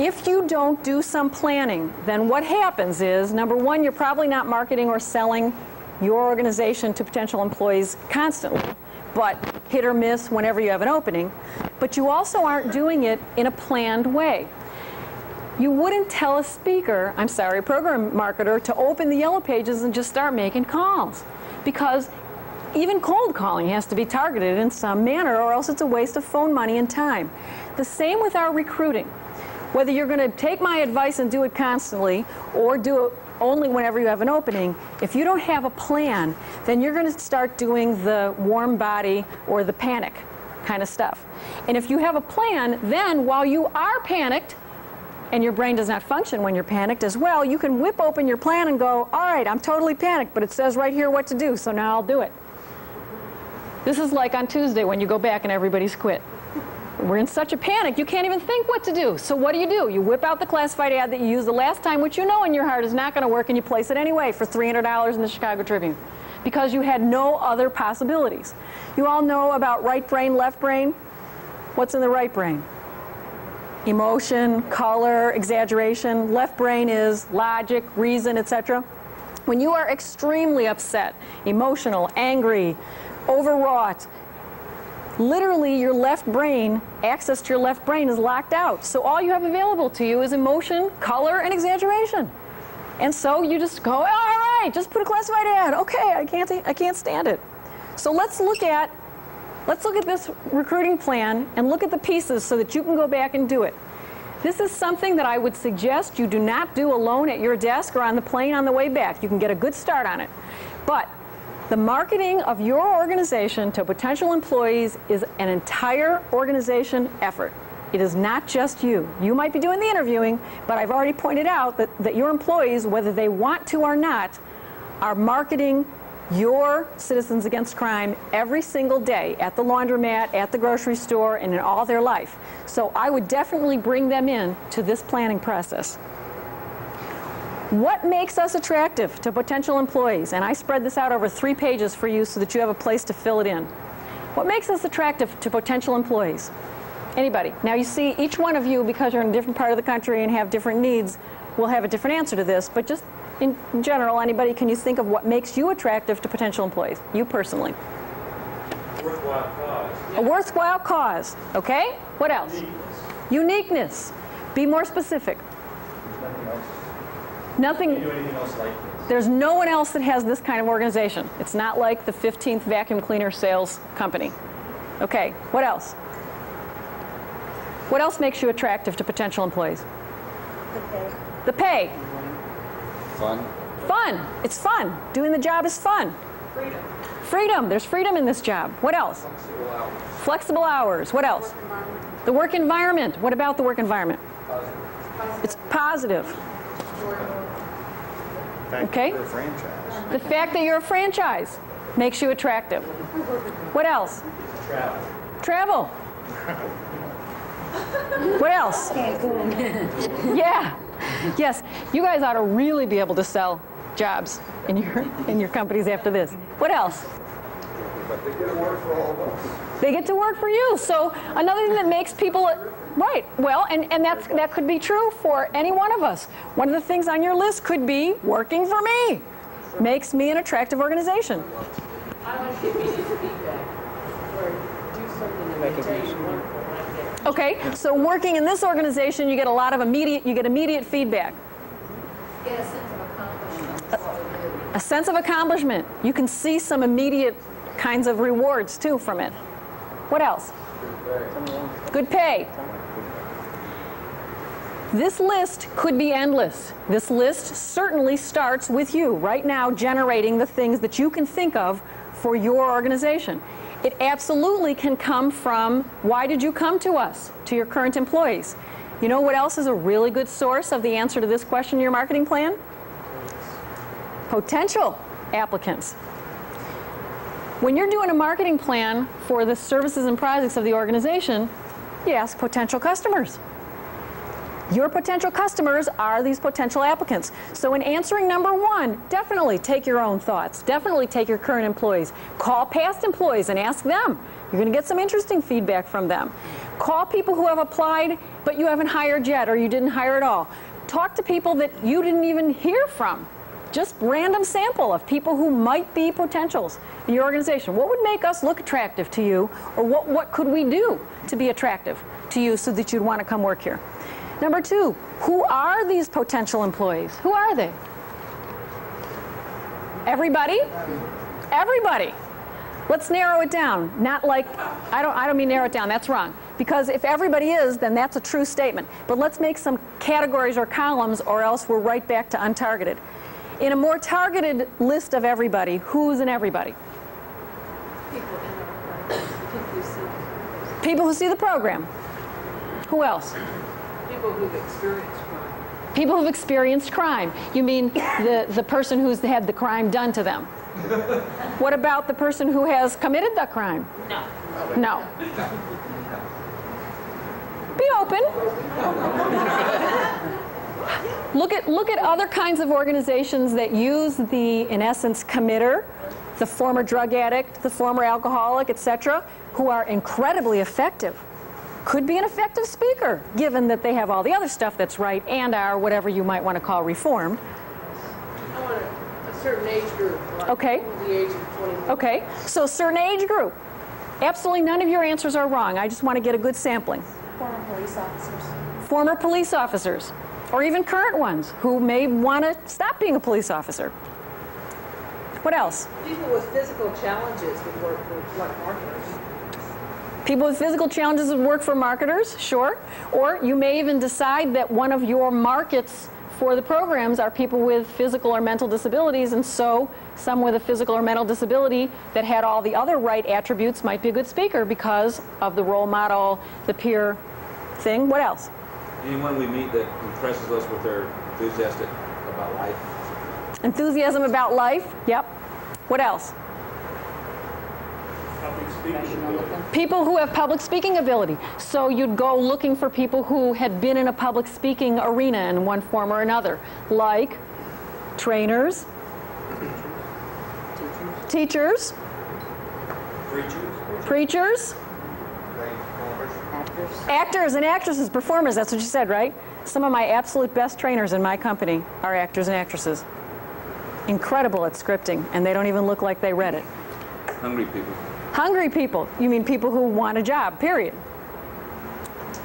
If you don't do some planning, then what happens is, number one, you're probably not marketing or selling your organization to potential employees constantly, but hit or miss whenever you have an opening. But you also aren't doing it in a planned way. You wouldn't tell a program marketer to open the Yellow Pages and just start making calls, because even cold calling has to be targeted in some manner, or else it's a waste of phone money and time. The same with our recruiting. Whether you're going to take my advice and do it constantly, or do it only whenever you have an opening, if you don't have a plan, then you're going to start doing the warm body or the panic kind of stuff. And if you have a plan, then while you are panicked, and your brain does not function when you're panicked as well, you can whip open your plan and go, all right, I'm totally panicked, but it says right here what to do, so now I'll do it. This is like on Tuesday when you go back and everybody's quit. We're in such a panic, you can't even think what to do. So what do? You whip out the classified ad that you used the last time, which you know in your heart is not going to work, and you place it anyway for $300 in the Chicago Tribune, because you had no other possibilities. You all know about right brain, left brain. What's in the right brain? Emotion, color, exaggeration. Left brain is logic, reason, etc. When you are extremely upset, emotional, angry, overwrought, literally your left brain, access to your left brain is locked out. So all you have available to you is emotion, color, and exaggeration. And so you just go, all right, just put a classified ad. Okay, I can't stand it. So let's look at this recruiting plan and look at the pieces so that you can go back and do it. This is something that I would suggest you do not do alone at your desk or on the plane on the way back. You can get a good start on it. But the marketing of your organization to potential employees is an entire organization effort. It is not just you. You might be doing the interviewing, but I've already pointed out that your employees, whether they want to or not, are marketing your Citizens Against Crime every single day at the laundromat, at the grocery store, and in all their life. So I would definitely bring them in to this planning process. What makes us attractive to potential employees? And I spread this out over 3 pages for you so that you have a place to fill it in. What makes us attractive to potential employees? Anybody? Now you see, each one of you, because you're in a different part of the country and have different needs, will have a different answer to this, but just in general, anybody, can you think of what makes you attractive to potential employees? You personally. A worthwhile cause. A worthwhile cause. Okay? What else? Uniqueness. Be more specific. Nothing. Can you do anything else like this? There's no one else that has this kind of organization. It's not like the 15th vacuum cleaner sales company. Okay, what else? What else makes you attractive to potential employees? The pay. The pay. Fun. Fun. It's fun. Doing the job is fun. Freedom. Freedom. There's freedom in this job. What else? Flexible hours. Flexible hours. What else? The work environment. What about the work environment? It's positive. Okay. You're a franchise. The fact that you're a franchise makes you attractive. What else? Travel. Travel. What else? Yeah. Yes. You guys ought to really be able to sell jobs in your companies after this. What else? But they get to work for all of us. They get to work for you. So another thing that makes people, right, well, and that could be true for any one of us. One of the things on your list could be working for me. Makes me an attractive organization. I like the immediate feedback, or do something and they tell you one for like that. Okay, so working in this organization, you get a lot of immediate feedback. Get a sense of accomplishment. A sense of accomplishment. You can see some immediate kinds of rewards too from it. What else? Good pay. This list could be endless. This list certainly starts with you right now generating the things that you can think of for your organization. It absolutely can come from, why did you come to us, to your current employees? You know what else is a really good source of the answer to this question in your marketing plan? Potential applicants. When you're doing a marketing plan for the services and projects of the organization, you ask potential customers. Your potential customers are these potential applicants. So in answering number one, definitely take your own thoughts. Definitely take your current employees. Call past employees and ask them. You're going to get some interesting feedback from them. Call people who have applied but you haven't hired yet or you didn't hire at all. Talk to people that you didn't even hear from. Just random sample of people who might be potentials in your organization. What would make us look attractive to you, or what could we do to be attractive to you so that you'd want to come work here? Number two, who are these potential employees? Who are they? Everybody? Everybody. Let's narrow it down. Not like, I don't mean narrow it down, that's wrong. Because if everybody is, then that's a true statement. But let's make some categories or columns, or else we're right back to untargeted. In a more targeted list of everybody, who's in everybody? People who see the program. Who else? People who've experienced crime. People who've experienced crime. You mean the person who's had the crime done to them? What about the person who has committed the crime? No. No. Be open. Look at other kinds of organizations that use the, in essence, committer, the former drug addict, the former alcoholic, etc., who are incredibly effective. Could be an effective speaker, given that they have all the other stuff that's right and are whatever you might want to call reformed. I want a certain age group. Like Okay. over the age of 21. Okay, so certain age group. Absolutely none of your answers are wrong. I just want to get a good sampling. Former police officers. Former police officers, or even current ones who may want to stop being a police officer. What else? People with physical challenges would work with like marketers. People with physical challenges would work for marketers, sure. Or you may even decide that one of your markets for the programs are people with physical or mental disabilities, and so some with a physical or mental disability that had all the other right attributes might be a good speaker because of the role model, the peer thing. What else? Anyone we meet that impresses us with their enthusiastic about life. Enthusiasm about life, yep. What else? Public speaking ability. People who have public speaking ability. So you'd go looking for people who had been in a public speaking arena in one form or another, like trainers, teachers, preachers, actors and actresses, performers. That's what you said, right? Some of my absolute best trainers in my company are actors and actresses. Incredible at scripting, and they don't even look like they read it. Hungry people. Hungry people. You mean people who want a job, period.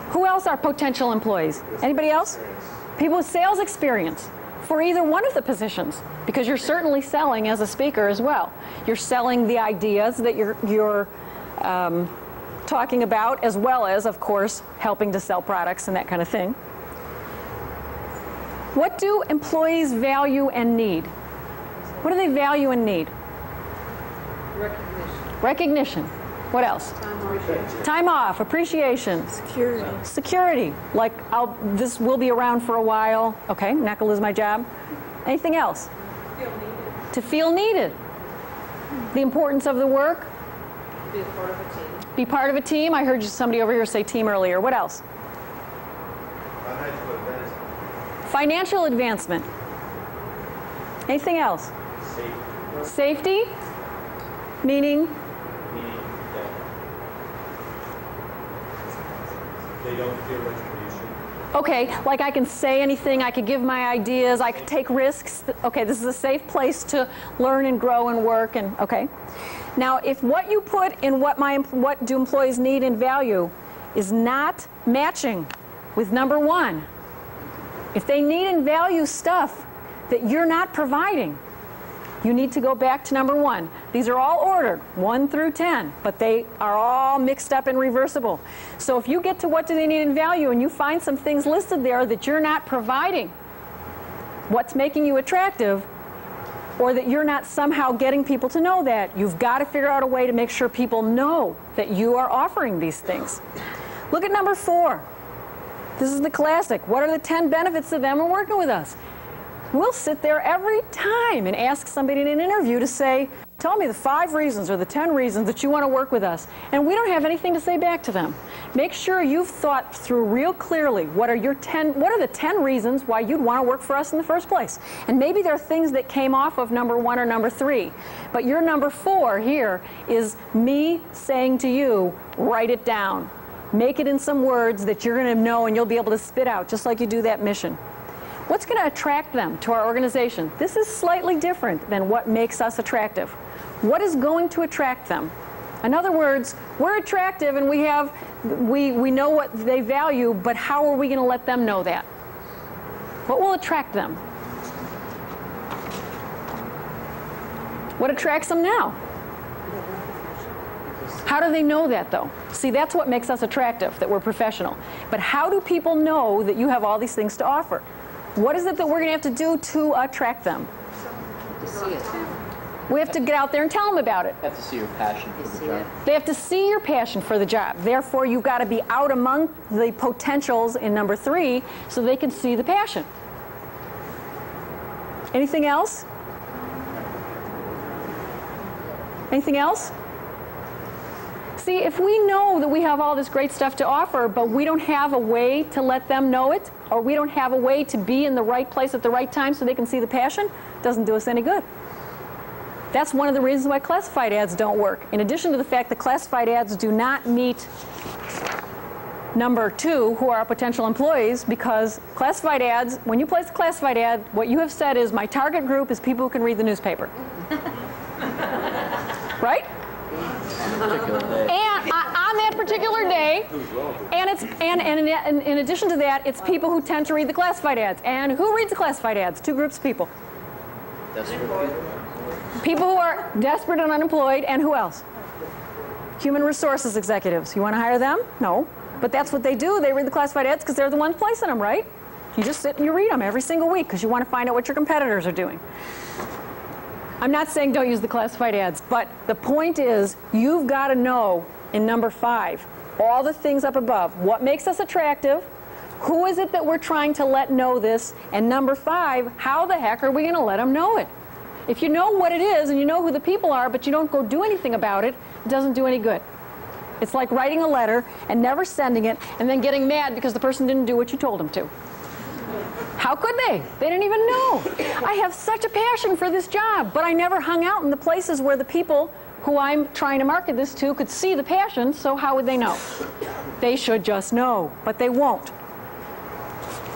Who else are potential employees? Anybody else? People with sales experience for either one of the positions, because you're certainly selling as a speaker as well. You're selling the ideas that you're talking about, as well as, of course, helping to sell products and that kind of thing. What do employees value and need? What do they value and need? Recognition. Recognition. What else? Time off, appreciation. Security. Like, this will be around for a while. Okay, I'm not gonna lose my job. Anything else? Feel needed. To feel needed. The importance of the work. Be a part of a team. Be part of a team. I heard somebody over here say team earlier. What else? Financial advancement. Financial advancement. Anything else? Safety. Safety. Meaning? Meaning that they don't fear retribution. Okay, like I can say anything, I could give my ideas, I could take risks. Okay, this is a safe place to learn and grow and work, and okay. Now, if what you put in what do employees need and value is not matching with number one, if they need and value stuff that you're not providing, you need to go back to number one. These are all ordered, 1 through 10, but they are all mixed up and reversible. So if you get to what do they need and value and you find some things listed there that you're not providing, what's making you attractive, or that you're not somehow getting people to know that, you've got to figure out a way to make sure people know that you are offering these things. Look at number 4. This is the classic. What are the 10 benefits of them working with us? We'll sit there every time and ask somebody in an interview to say, Tell me the 5 reasons or the 10 reasons that you want to work with us. And we don't have anything to say back to them. Make sure you've thought through real clearly what are the 10 reasons why you'd want to work for us in the first place. And maybe there are things that came off of number 1 or number 3. But your number 4 here is me saying to you, write it down. Make it in some words that you're going to know and you'll be able to spit out, just like you do that mission. What's going to attract them to our organization? This is slightly different than what makes us attractive. What is going to attract them? In other words, we're attractive and we know what they value, but how are we going to let them know that? What will attract them? What attracts them now? How do they know that, though? See, that's what makes us attractive, that we're professional. But how do people know that you have all these things to offer? What is it that we're going to have to do to attract them? To see it. We have to get out there and tell them about it. Have to see your passion for the job. They have to see your passion for the job. Therefore, you've got to be out among the potentials in number 3 so they can see the passion. Anything else? Anything else? See, if we know that we have all this great stuff to offer, but we don't have a way to let them know it, or we don't have a way to be in the right place at the right time so they can see the passion, it doesn't do us any good. That's one of the reasons why classified ads don't work. In addition to the fact that classified ads do not meet number 2, who are our potential employees, because classified ads, when you place a classified ad, what you have said is my target group is people who can read the newspaper. Right? And on that particular day, and in addition to that, it's people who tend to read the classified ads. And who reads the classified ads? 2 groups of people. People who are desperate and unemployed, and who else? Human resources executives. You want to hire them? No. But that's what they do. They read the classified ads because they're the ones placing them, right? You just sit and you read them every single week because you want to find out what your competitors are doing. I'm not saying don't use the classified ads, but the point is you've got to know in number 5 all the things up above. What makes us attractive? Who is it that we're trying to let know this? And number 5, how the heck are we going to let them know it? If you know what it is and you know who the people are, but you don't go do anything about it, it doesn't do any good. It's like writing a letter and never sending it and then getting mad because the person didn't do what you told them to. How could they? They didn't even know. I have such a passion for this job, but I never hung out in the places where the people who I'm trying to market this to could see the passion, so how would they know? They should just know, but they won't.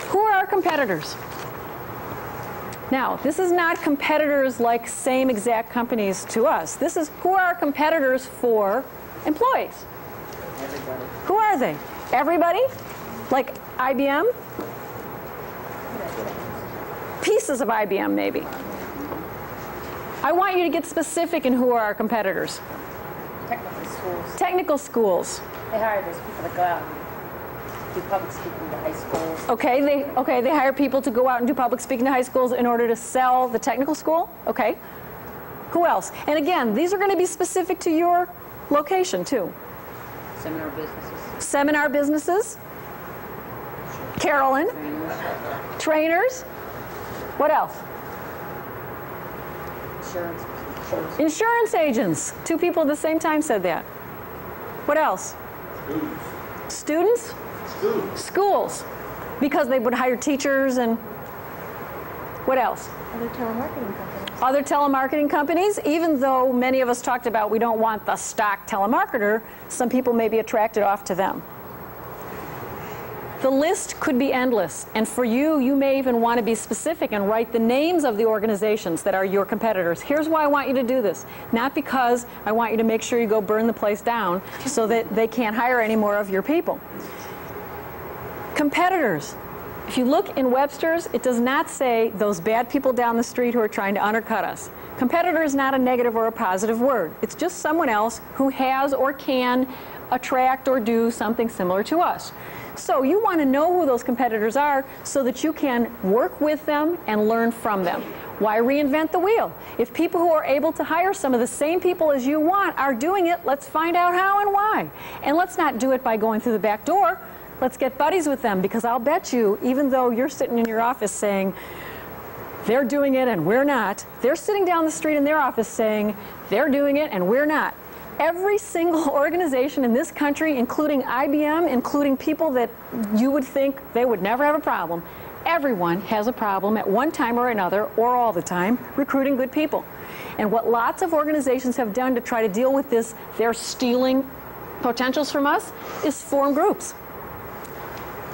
Who are our competitors? Now, this is not competitors like same exact companies to us. This is who are our competitors for employees. Everybody. Who are they? Everybody? Like IBM? Pieces of IBM, maybe. I want you to get specific in who are our competitors. Technical schools. Technical schools. They hire those people to go out and do public speaking to high schools. Okay, they hire people to go out and do public speaking to high schools in order to sell the technical school. Okay. Who else? And again, these are going to be specific to your location too. Seminar businesses. Seminar businesses. Carolyn. Trainers. What else? Insurance. Insurance agents. 2 people at the same time said that. What else? Students? Schools. Because they would hire teachers and what else? Other telemarketing companies. Other telemarketing companies. Even though many of us talked about we don't want the stock telemarketer, some people may be attracted off to them. The list could be endless, and for you, you may even want to be specific and write the names of the organizations that are your competitors. Here's why I want you to do this. Not because I want you to make sure you go burn the place down so that they can't hire any more of your people. Competitors. If you look in Webster's, it does not say those bad people down the street who are trying to undercut us. Competitor is not a negative or a positive word. It's just someone else who has or can attract or do something similar to us. So you want to know who those competitors are so that you can work with them and learn from them. Why reinvent the wheel? If people who are able to hire some of the same people as you want are doing it, let's find out how and why. And let's not do it by going through the back door. Let's get buddies with them, because I'll bet you, even though you're sitting in your office saying, they're doing it and we're not. They're sitting down the street in their office saying, they're doing it and we're not. Every single organization in this country, including IBM, including people that you would think they would never have a problem, everyone has a problem at one time or another, or all the time, recruiting good people. And what lots of organizations have done to try to deal with this, they're stealing potentials from us, is form groups.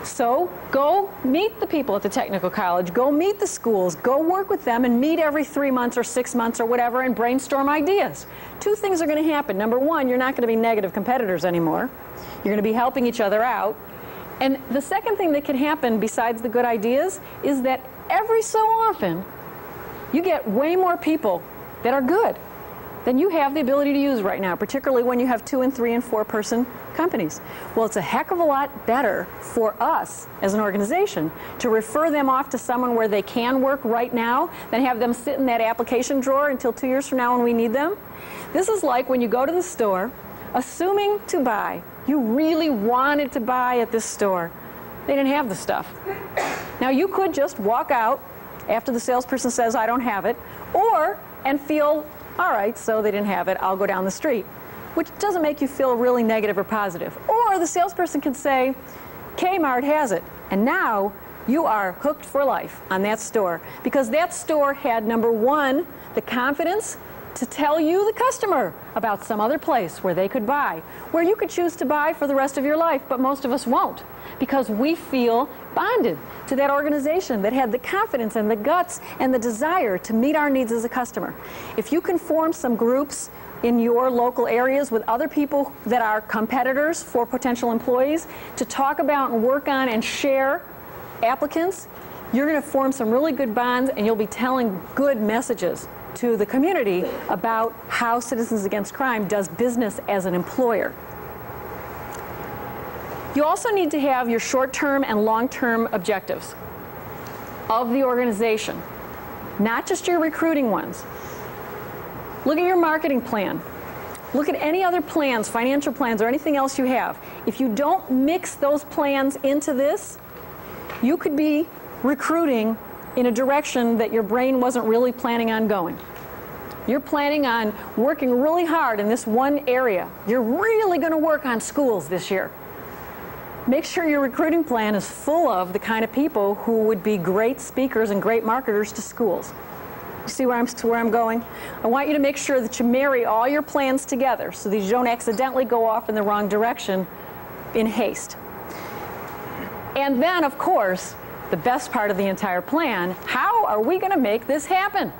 So go meet the people at the technical college, go meet the schools, go work with them and meet every 3 months or 6 months or whatever and brainstorm ideas. Two things are going to happen. Number one, you're not going to be negative competitors anymore. You're going to be helping each other out. And the second thing that can happen besides the good ideas is that every so often you get way more people that are good than you have the ability to use right now, particularly when you have 2 and 3 and 4 person companies. Well, it's a heck of a lot better for us as an organization to refer them off to someone where they can work right now than have them sit in that application drawer until 2 years from now when we need them. This is like when you go to the store, assuming to buy. You really wanted to buy at this store. They didn't have the stuff. Now, you could just walk out after the salesperson says, I don't have it, and feel, all right, so they didn't have it, I'll go down the street, which doesn't make you feel really negative or positive. Or the salesperson can say, Kmart has it, and now you are hooked for life on that store because that store had, number one, the confidence to tell you, the customer, about some other place where they could buy, where you could choose to buy for the rest of your life, but most of us won't because we feel bonded to that organization that had the confidence and the guts and the desire to meet our needs as a customer. If you can form some groups in your local areas with other people that are competitors for potential employees to talk about and work on and share applicants, you're going to form some really good bonds and you'll be telling good messages to the community about how Citizens Against Crime does business as an employer. You also need to have your short-term and long-term objectives of the organization, not just your recruiting ones. Look at your marketing plan. Look at any other plans, financial plans, or anything else you have. If you don't mix those plans into this, you could be recruiting in a direction that your brain wasn't really planning on going. You're planning on working really hard in this one area. You're really going to work on schools this year. Make sure your recruiting plan is full of the kind of people who would be great speakers and great marketers to schools. You see where I'm going? I want you to make sure that you marry all your plans together so that you don't accidentally go off in the wrong direction in haste. And then, of course, the best part of the entire plan, how are we going to make this happen?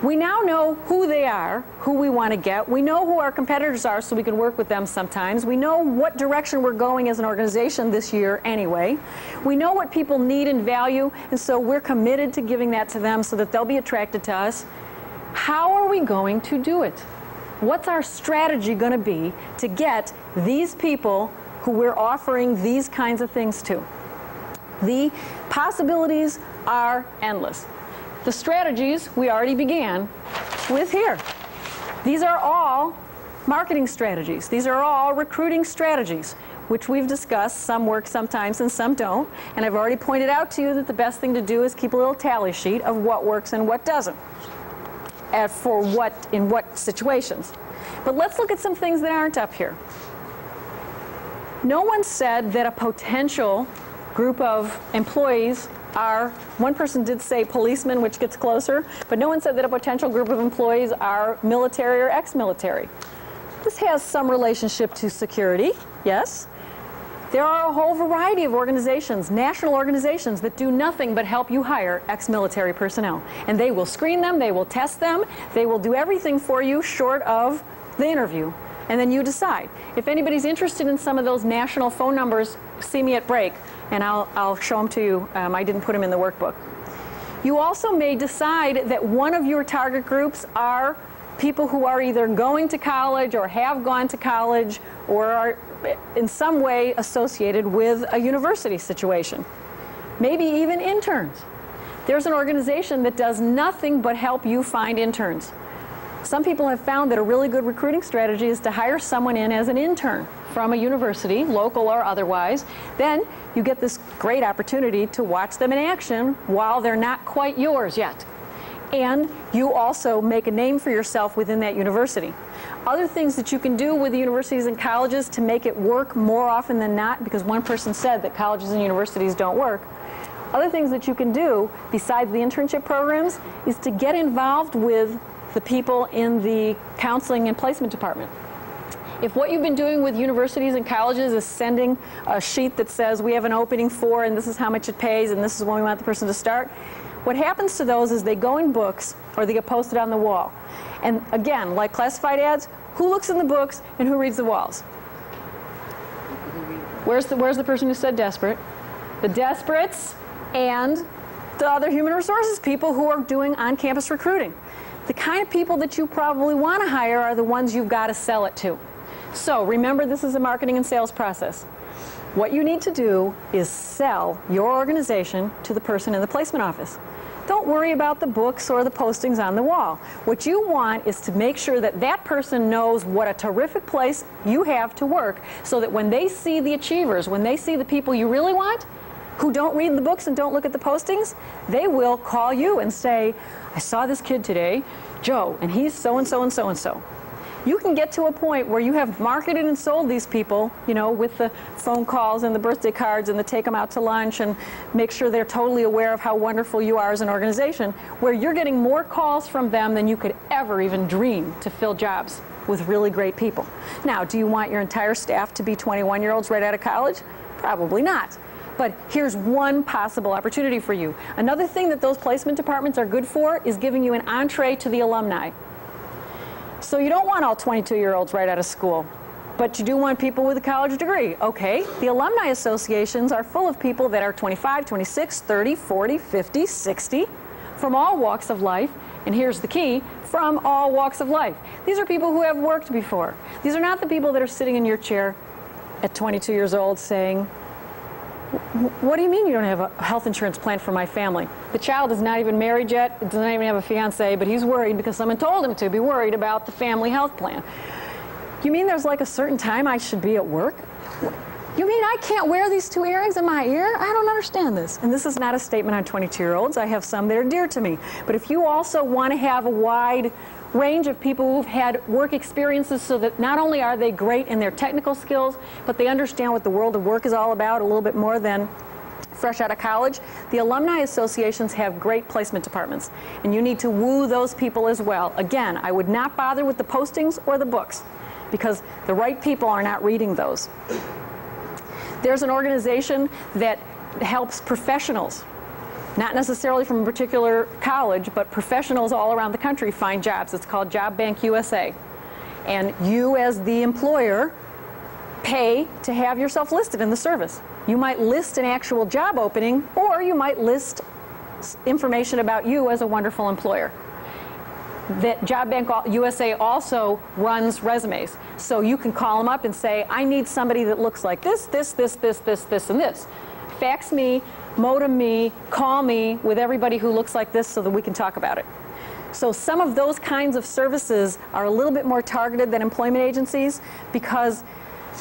We now know who they are, who we want to get. We know who our competitors are so we can work with them sometimes. We know what direction we're going as an organization this year anyway. We know what people need and value, and so we're committed to giving that to them so that they'll be attracted to us. How are we going to do it? What's our strategy going to be to get these people who we're offering these kinds of things to? The possibilities are endless. The strategies we already began with here. These are all marketing strategies. These are all recruiting strategies, which we've discussed. Some work sometimes and some don't. And I've already pointed out to you that the best thing to do is keep a little tally sheet of what works and what doesn't, and for what, in what situations. But let's look at some things that aren't up here. No one said that a potential group of employees are, one person did say policemen, which gets closer, but no one said that a potential group of employees are military or ex-military. This has some relationship to security, yes. There are a whole variety of organizations, national organizations, that do nothing but help you hire ex-military personnel. And they will screen them, they will test them, they will do everything for you short of the interview. And then you decide. If anybody's interested in some of those national phone numbers, see me at break, and I'll show them to you. I didn't put them in the workbook. You also may decide that one of your target groups are people who are either going to college or have gone to college or are in some way associated with a university situation. Maybe even interns. There's an organization that does nothing but help you find interns. Some people have found that a really good recruiting strategy is to hire someone in as an intern from a university, local or otherwise, then you get this great opportunity to watch them in action while they're not quite yours yet. And you also make a name for yourself within that university. Other things that you can do with the universities and colleges to make it work more often than not, because one person said that colleges and universities don't work, other things that you can do besides the internship programs is to get involved with the people in the counseling and placement department. If what you've been doing with universities and colleges is sending a sheet that says we have an opening for and this is how much it pays and this is when we want the person to start, what happens to those is they go in books or they get posted on the wall. And again, like classified ads, who looks in the books and who reads the walls? Where's the person who said desperate? The desperates and the other human resources people who are doing on-campus recruiting. The kind of people that you probably want to hire are the ones you've got to sell it to. So remember, this is a marketing and sales process. What you need to do is sell your organization to the person in the placement office. Don't worry about the books or the postings on the wall. What you want is to make sure that that person knows what a terrific place you have to work, so that when they see the achievers, when they see the people you really want, who don't read the books and don't look at the postings, they will call you and say, I saw this kid today, Joe, and he's so-and-so and so-and-so. You can get to a point where you have marketed and sold these people, you know, with the phone calls and the birthday cards and the take them out to lunch and make sure they're totally aware of how wonderful you are as an organization, where you're getting more calls from them than you could ever even dream to fill jobs with really great people. Now, do you want your entire staff to be 21-year-olds right out of college? Probably not. But here's one possible opportunity for you. Another thing that those placement departments are good for is giving you an entree to the alumni. So you don't want all 22-year-olds right out of school, but you do want people with a college degree. Okay, the alumni associations are full of people that are 25, 26, 30, 40, 50, 60, from all walks of life, and here's the key, from all walks of life. These are people who have worked before. These are not the people that are sitting in your chair at 22 years old saying, what do you mean you don't have a health insurance plan for my family? The child is not even married yet, doesn't even have a fiance, but he's worried because someone told him to be worried about the family health plan. You mean there's like a certain time I should be at work? You mean I can't wear these 2 earrings in my ear? I don't understand this. And this is not a statement on 22-year-olds. I have some that are dear to me. But if you also want to have a wide range of people who've had work experiences so that not only are they great in their technical skills, but they understand what the world of work is all about a little bit more than fresh out of college, the alumni associations have great placement departments, and you need to woo those people as well. Again, I would not bother with the postings or the books, because the right people are not reading those. There's an organization that helps professionals, not necessarily from a particular college, but professionals all around the country find jobs. It's called Job Bank USA. And you, as the employer, pay to have yourself listed in the service. You might list an actual job opening, or you might list information about you as a wonderful employer. That Job Bank USA also runs resumes. So you can call them up and say, I need somebody that looks like this, this, this, this, this, this, and this. Fax me, modem me, call me with everybody who looks like this so that we can talk about it. So some of those kinds of services are a little bit more targeted than employment agencies, because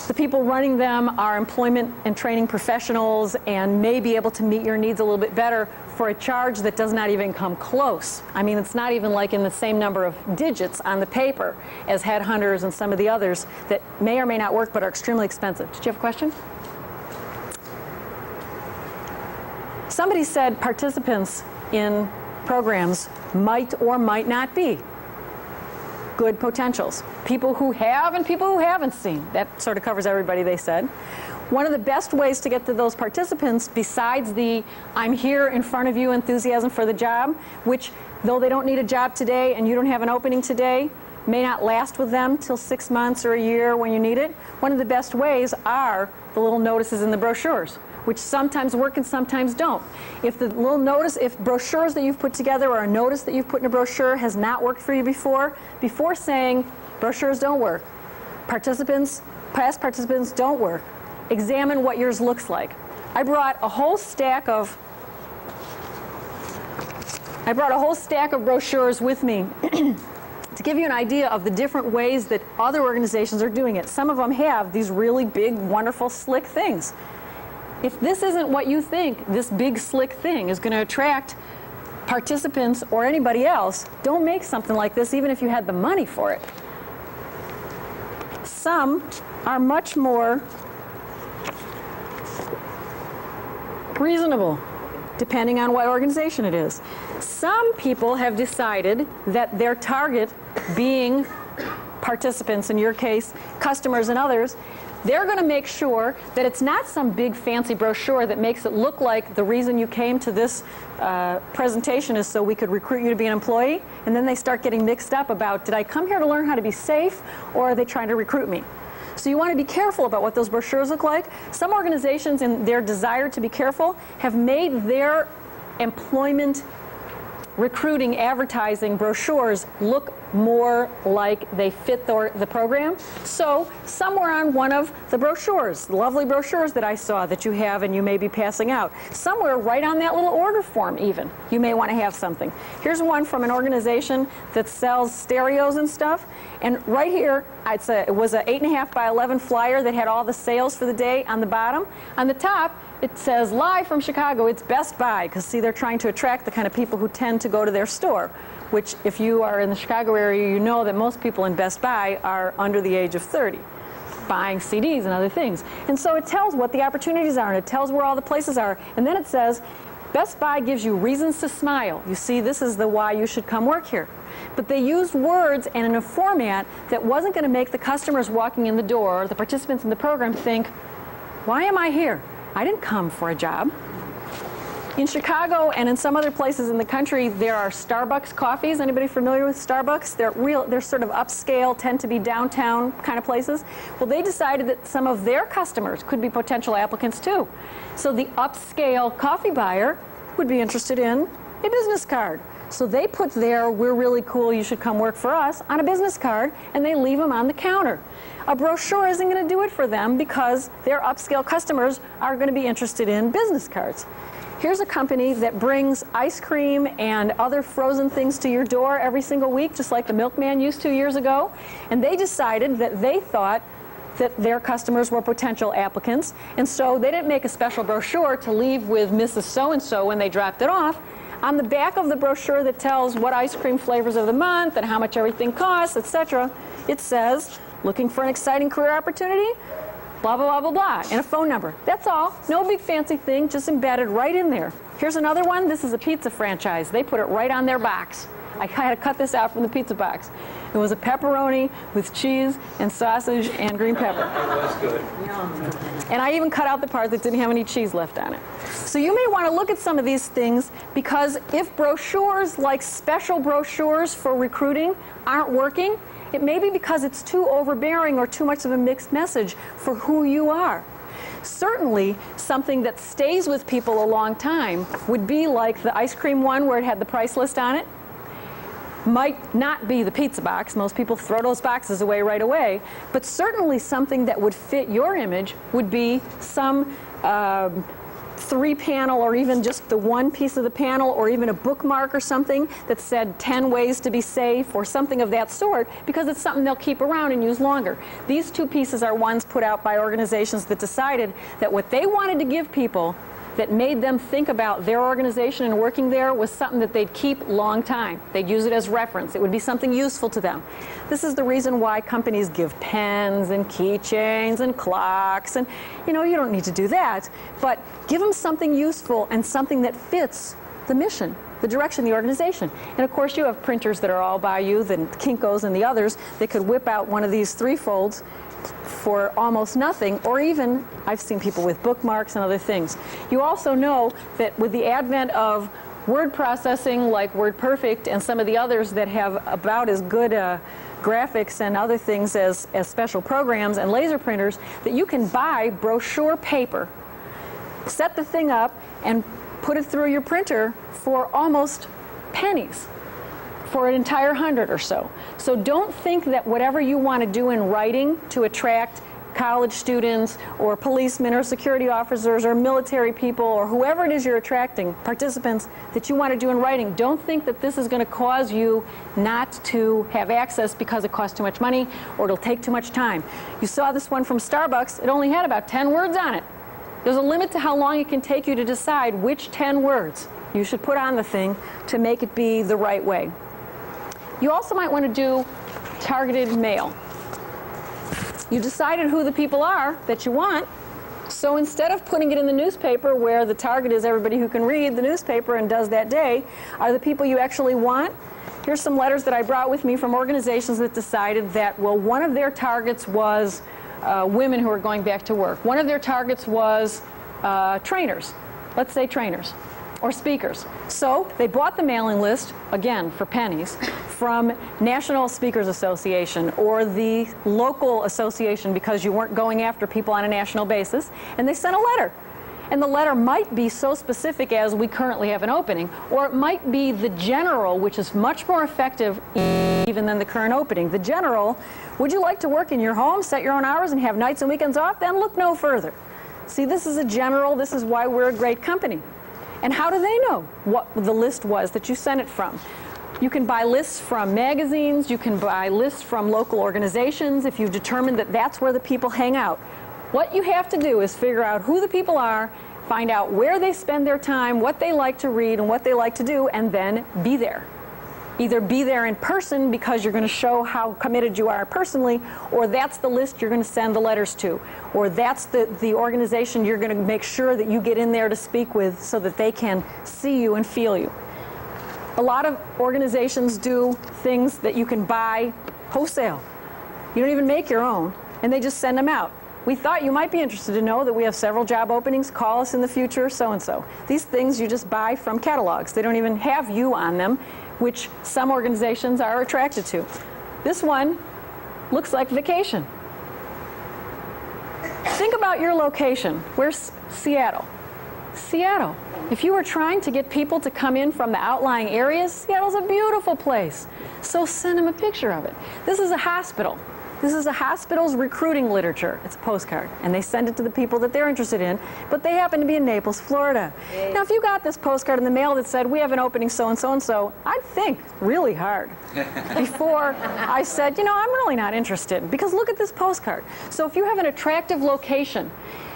the people running them are employment and training professionals and may be able to meet your needs a little bit better for a charge that does not even come close. I mean, it's not even like in the same number of digits on the paper as Headhunters and some of the others that may or may not work but are extremely expensive. Did you have a question? Somebody said participants in programs might or might not be good potentials. People who have and people who haven't seen. That sort of covers everybody, they said. One of the best ways to get to those participants, besides the I'm here in front of you enthusiasm for the job, which though they don't need a job today and you don't have an opening today, may not last with them till 6 months or a year when you need it, one of the best ways are the little notices in the brochures, which sometimes work and sometimes don't. If the little notice, if brochures that you've put together or a notice that you've put in a brochure has not worked for you before saying brochures don't work, past participants don't work, examine what yours looks like. I brought a whole stack of brochures with me to give you an idea of the different ways that other organizations are doing it. Some of them have these really big, wonderful, slick things. If this isn't what you think, this big, slick thing is going to attract participants or anybody else, don't make something like this even if you had the money for it. Some are much more reasonable, depending on what organization it is. Some people have decided that their target, being participants, in your case, customers and others, they're going to make sure that it's not some big fancy brochure that makes it look like the reason you came to this presentation is so we could recruit you to be an employee, and then they start getting mixed up about, did I come here to learn how to be safe, or are they trying to recruit me? So you want to be careful about what those brochures look like. Some organizations, in their desire to be careful, have made their employment recruiting advertising brochures look more like they fit the program. So somewhere on one of the brochures, the lovely brochures that I saw that you have and you may be passing out, somewhere right on that little order form even, you may want to have something. Here's one from an organization that sells stereos and stuff. And right here, it was an 8.5 by 11 flyer that had all the sales for the day on the bottom. On the top, it says, live from Chicago, it's Best Buy, because see, they're trying to attract the kind of people who tend to go to their store, which if you are in the Chicago area, you know that most people in Best Buy are under the age of 30, buying CDs and other things. And so it tells what the opportunities are, and it tells where all the places are, and then it says, Best Buy gives you reasons to smile. You see, this is the why you should come work here. But they used words and in a format that wasn't going to make the customers walking in the door, or the participants in the program, think, why am I here? I didn't come for a job. In Chicago and in some other places in the country, there are Starbucks coffees. Anybody familiar with Starbucks? They're sort of upscale, tend to be downtown kind of places. Well, they decided that some of their customers could be potential applicants too. So the upscale coffee buyer would be interested in a business card. So they put their, we're really cool, you should come work for us, on a business card, and they leave them on the counter. A brochure isn't going to do it for them because their upscale customers are going to be interested in business cards. Here's a company that brings ice cream and other frozen things to your door every single week, just like the milkman used to years ago. And they decided that they thought that their customers were potential applicants. And so they didn't make a special brochure to leave with Mrs. So-and-so when they dropped it off. On the back of the brochure that tells what ice cream flavors of the month and how much everything costs, etc., it says, looking for an exciting career opportunity? Blah, blah, blah, blah, blah, and a phone number. That's all. No big fancy thing, just embedded right in there. Here's another one. This is a pizza franchise. They put it right on their box. I had to cut this out from the pizza box. It was a pepperoni with cheese and sausage and green pepper. It was good. And I even cut out the part that didn't have any cheese left on it. So you may want to look at some of these things, because if brochures like special brochures for recruiting aren't working, it may be because it's too overbearing or too much of a mixed message for who you are. Certainly, something that stays with people a long time would be like the ice cream one where it had the price list on it. Might not be the pizza box. Most people throw those boxes away right away. But certainly something that would fit your image would be some 3-panel, or even just the one piece of the panel, or even a bookmark or something that said 10 ways to be safe, or something of that sort, because it's something they'll keep around and use longer. These two pieces are ones put out by organizations that decided that what they wanted to give people that made them think about their organization and working there was something that they'd keep long time. They'd use it as reference. It would be something useful to them. This is the reason why companies give pens and keychains and clocks, and you don't need to do that, but give them something useful and something that fits the mission, the direction of the organization. And of course you have printers that are all by you, the Kinkos and the others, that could whip out one of these 3-folds for almost nothing, or even I've seen people with bookmarks and other things. You also know that with the advent of word processing like WordPerfect and some of the others that have about as good graphics and other things as special programs and laser printers, that you can buy brochure paper, set the thing up, and put it through your printer for almost pennies, for an entire 100 or so. So don't think that whatever you want to do in writing to attract college students or policemen or security officers or military people or whoever it is you're attracting, participants that you want to do in writing. Don't think that this is going to cause you not to have access because it costs too much money or it'll take too much time. You saw this one from Starbucks. It only had about 10 words on it. There's a limit to how long it can take you to decide which 10 words you should put on the thing to make it be the right way. You also might want to do targeted mail. You decided who the people are that you want, so instead of putting it in the newspaper where the target is everybody who can read the newspaper and does that day, are the people you actually want. Here's some letters that I brought with me from organizations that decided that, well, one of their targets was women who are going back to work. One of their targets was trainers, let's say trainers, or speakers. So they bought the mailing list, again, for pennies, from National Speakers Association or the local association because you weren't going after people on a national basis, and they sent a letter. And the letter might be so specific as we currently have an opening, or it might be the general, which is much more effective even than the current opening. The general, would you like to work in your home, set your own hours, and have nights and weekends off? Then look no further. See, this is a general. This is why we're a great company. And how do they know what the list was that you sent it from? You can buy lists from magazines. You can buy lists from local organizations if you've determined that that's where the people hang out. What you have to do is figure out who the people are, find out where they spend their time, what they like to read and what they like to do, and then be there. Either be there in person because you're going to show how committed you are personally, or that's the list you're going to send the letters to, or that's the organization you're going to make sure that you get in there to speak with so that they can see you and feel you. A lot of organizations do things that you can buy wholesale. You don't even make your own, and they just send them out. We thought you might be interested to know that we have several job openings. Call us in the future, so-and-so. These things you just buy from catalogs. They don't even have you on them, which some organizations are attracted to. This one looks like vacation. Think about your location. Where's Seattle? Seattle. If you were trying to get people to come in from the outlying areas, Seattle's a beautiful place. So send them a picture of it. This is a hospital. This is a hospital's recruiting literature. It's a postcard, and they send it to the people that they're interested in, but they happen to be in Naples, Florida. Yay. Now, if you got this postcard in the mail that said, we have an opening so-and-so and so, I'd think really hard before I said, you know, I'm really not interested, because look at this postcard. So if you have an attractive location,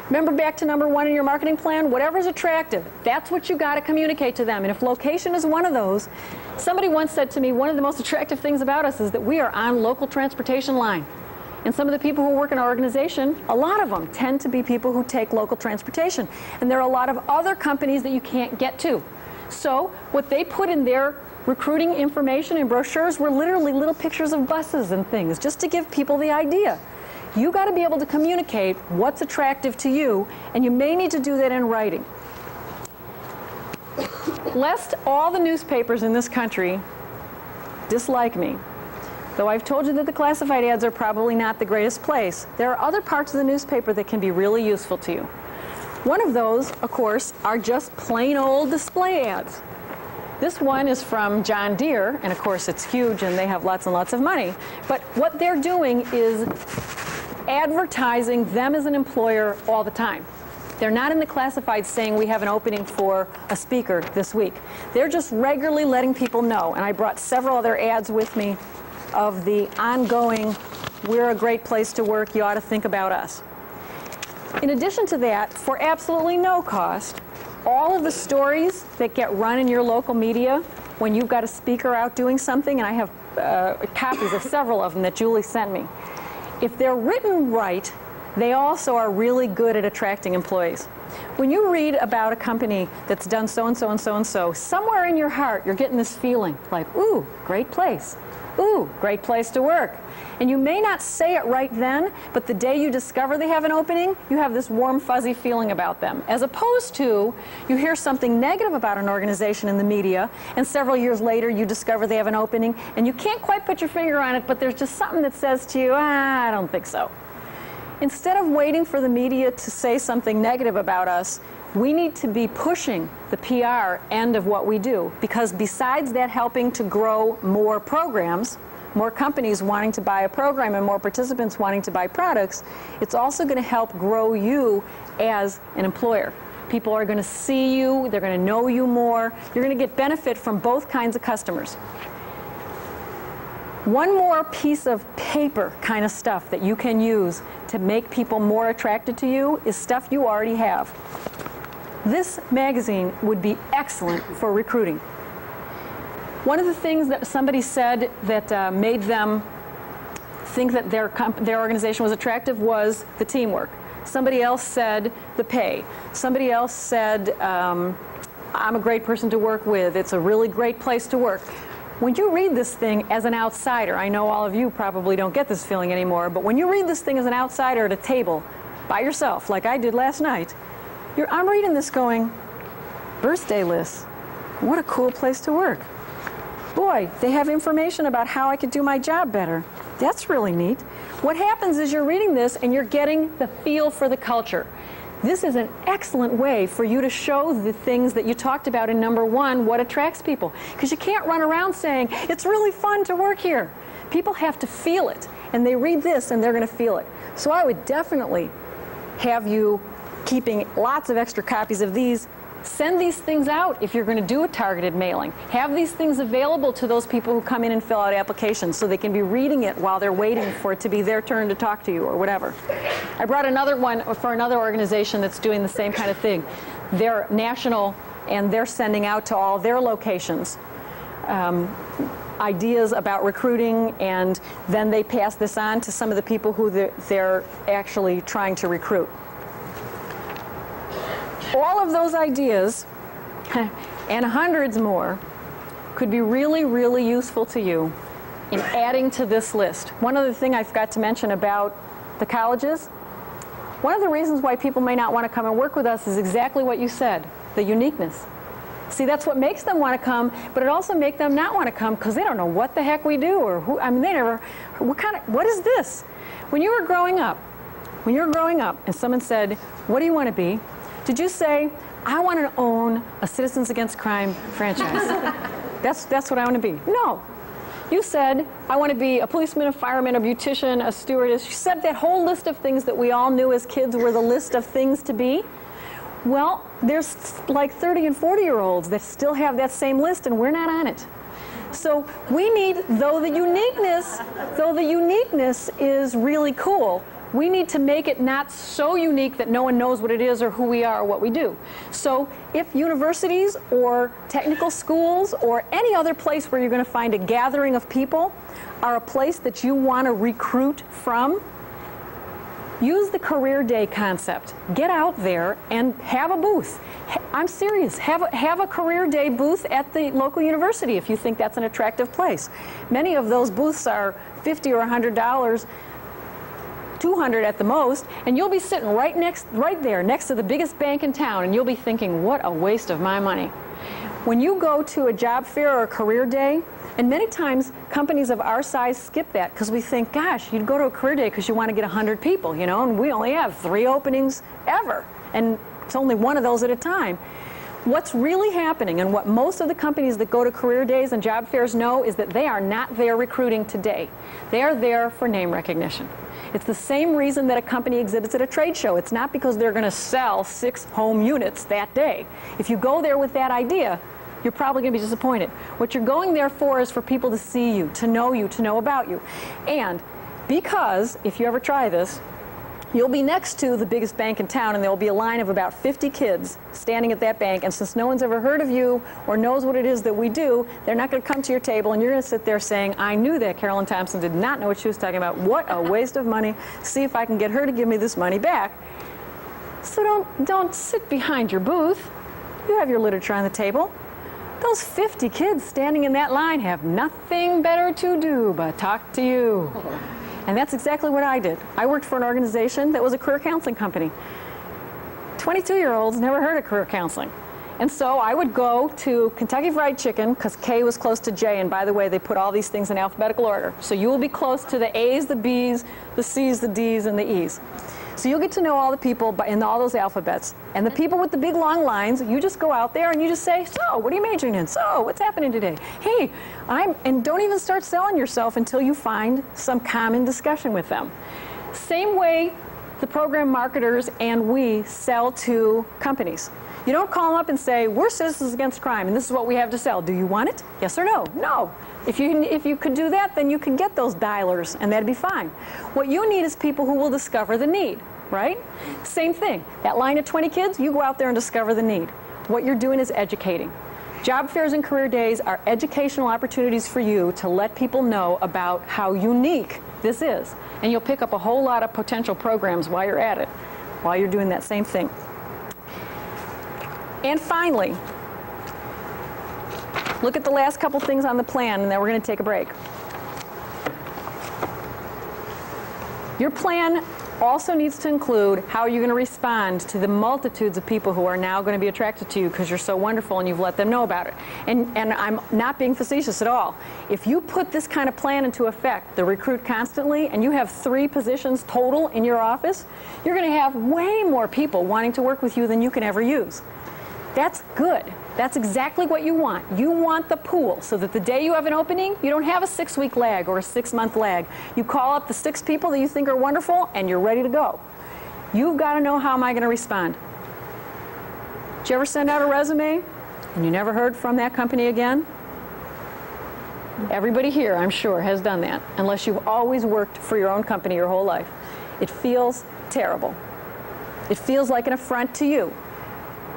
remember back to number 1 in your marketing plan, whatever's attractive, that's what you got to communicate to them. And if location is one of those, somebody once said to me, one of the most attractive things about us is that we are on local transportation line. And some of the people who work in our organization, a lot of them tend to be people who take local transportation. And there are a lot of other companies that you can't get to. So what they put in their recruiting information and brochures were literally little pictures of buses and things, just to give people the idea. You got to be able to communicate what's attractive to you, and you may need to do that in writing. Lest all the newspapers in this country dislike me, though I've told you that the classified ads are probably not the greatest place, there are other parts of the newspaper that can be really useful to you. One of those, of course, are just plain old display ads. This one is from John Deere, and of course it's huge and they have lots and lots of money. But what they're doing is advertising them as an employer all the time. They're not in the classified saying we have an opening for a speaker this week. They're just regularly letting people know. And I brought several other ads with me of the ongoing, we're a great place to work, you ought to think about us. In addition to that, for absolutely no cost, all of the stories that get run in your local media when you've got a speaker out doing something, and I have copies of several of them that Julie sent me, if they're written right, they also are really good at attracting employees. When you read about a company that's done so-and-so and so-and-so, somewhere in your heart you're getting this feeling like, ooh, great place. Ooh, great place to work. And you may not say it right then, but the day you discover they have an opening, you have this warm, fuzzy feeling about them. As opposed to, you hear something negative about an organization in the media, and several years later you discover they have an opening, and you can't quite put your finger on it, but there's just something that says to you, I don't think so. Instead of waiting for the media to say something negative about us, we need to be pushing the PR end of what we do, because besides that helping to grow more programs, more companies wanting to buy a program and more participants wanting to buy products, it's also going to help grow you as an employer. People are going to see you, they're going to know you more, you're going to get benefit from both kinds of customers. One more piece of paper kind of stuff that you can use to make people more attracted to you is stuff you already have. This magazine would be excellent for recruiting. One of the things that somebody said that made them think that their organization was attractive was the teamwork. Somebody else said the pay. Somebody else said, I'm a great person to work with. It's a really great place to work. When you read this thing as an outsider, I know all of you probably don't get this feeling anymore, but when you read this thing as an outsider at a table by yourself, like I did last night, I'm reading this going, birthday lists, what a cool place to work. Boy, they have information about how I could do my job better. That's really neat. What happens is you're reading this and you're getting the feel for the culture. This is an excellent way for you to show the things that you talked about in number 1, what attracts people. Because you can't run around saying, it's really fun to work here. People have to feel it. And they read this and they're going to feel it. So I would definitely have you keeping lots of extra copies of these. Send these things out if you're going to do a targeted mailing. Have these things available to those people who come in and fill out applications so they can be reading it while they're waiting for it to be their turn to talk to you or whatever. I brought another one for another organization that's doing the same kind of thing. They're national and they're sending out to all their locations ideas about recruiting, and then they pass this on to some of the people who they're actually trying to recruit. All of those ideas, and hundreds more, could be really, really useful to you in adding to this list. One other thing I forgot to mention about the colleges, one of the reasons why people may not want to come and work with us is exactly what you said, the uniqueness. See, that's what makes them want to come, but it also makes them not want to come because they don't know what the heck we do or who, I mean, they never, what is this? When you were growing up and someone said, what do you want to be? Did you say, I want to own a Citizens Against Crime franchise? That's what I want to be. No. You said, I want to be a policeman, a fireman, a beautician, a stewardess. You said that whole list of things that we all knew as kids were the list of things to be. Well, there's like 30 and 40-year-olds that still have that same list, and we're not on it. So we need, though the uniqueness is really cool, we need to make it not so unique that no one knows what it is or who we are or what we do. So if universities or technical schools or any other place where you're going to find a gathering of people are a place that you want to recruit from, use the career day concept. Get out there and have a booth. I'm serious. Have a career day booth at the local university if you think that's an attractive place. Many of those booths are $50 or $100. $200 at the most, and you'll be sitting right there next to the biggest bank in town, and you'll be thinking, what a waste of my money. When you go to a job fair or a career day, and many times companies of our size skip that because we think, gosh, you'd go to a career day because you want to get 100 people, you know, and we only have 3 openings ever, and it's only one of those at a time. What's really happening, and what most of the companies that go to career days and job fairs know, is that they are not there recruiting today. They are there for name recognition. It's the same reason that a company exhibits at a trade show. It's not because they're going to sell 6 home units that day. If you go there with that idea, you're probably going to be disappointed. What you're going there for is for people to see you, to know about you. And because, if you ever try this, you'll be next to the biggest bank in town, and there will be a line of about 50 kids standing at that bank, and since no one's ever heard of you or knows what it is that we do, they're not going to come to your table, and you're going to sit there saying, I knew that Carolyn Thompson did not know what she was talking about. What a waste of money. See if I can get her to give me this money back. So don't sit behind your booth. You have your literature on the table. Those 50 kids standing in that line have nothing better to do but talk to you. And that's exactly what I did. I worked for an organization that was a career counseling company. 22-year-olds never heard of career counseling. And so I would go to Kentucky Fried Chicken, because K was close to J, and by the way, they put all these things in alphabetical order. So you will be close to the A's, the B's, the C's, the D's, and the E's. So you'll get to know all the people in all those alphabets. And the people with the big long lines, you just go out there and you just say, so, what are you majoring in? So, what's happening today? Hey, and don't even start selling yourself until you find some common discussion with them. Same way the program marketers and we sell to companies. You don't call them up and say, we're Citizens Against Crime and this is what we have to sell. Do you want it? Yes or no? No. If you could do that, then you could get those dialers and that'd be fine. What you need is people who will discover the need, right? Same thing. That line of 20 kids, you go out there and discover the need. What you're doing is educating. Job fairs and career days are educational opportunities for you to let people know about how unique this is. And you'll pick up a whole lot of potential programs while you're at it, while you're doing that same thing. And finally, look at the last couple things on the plan, and then we're going to take a break. Your plan also needs to include how you're going to respond to the multitudes of people who are now going to be attracted to you because you're so wonderful and you've let them know about it. And I'm not being facetious at all. If you put this kind of plan into effect, the Recruit Constantly, and you have 3 positions total in your office, you're going to have way more people wanting to work with you than you can ever use. That's good. That's exactly what you want. You want the pool so that the day you have an opening, you don't have a 6-week lag or a 6-month lag. You call up the 6 people that you think are wonderful and you're ready to go. You've got to know, how am I going to respond? Did you ever send out a resume and you never heard from that company again? Everybody here, I'm sure, has done that, unless you've always worked for your own company your whole life. It feels terrible. It feels like an affront to you.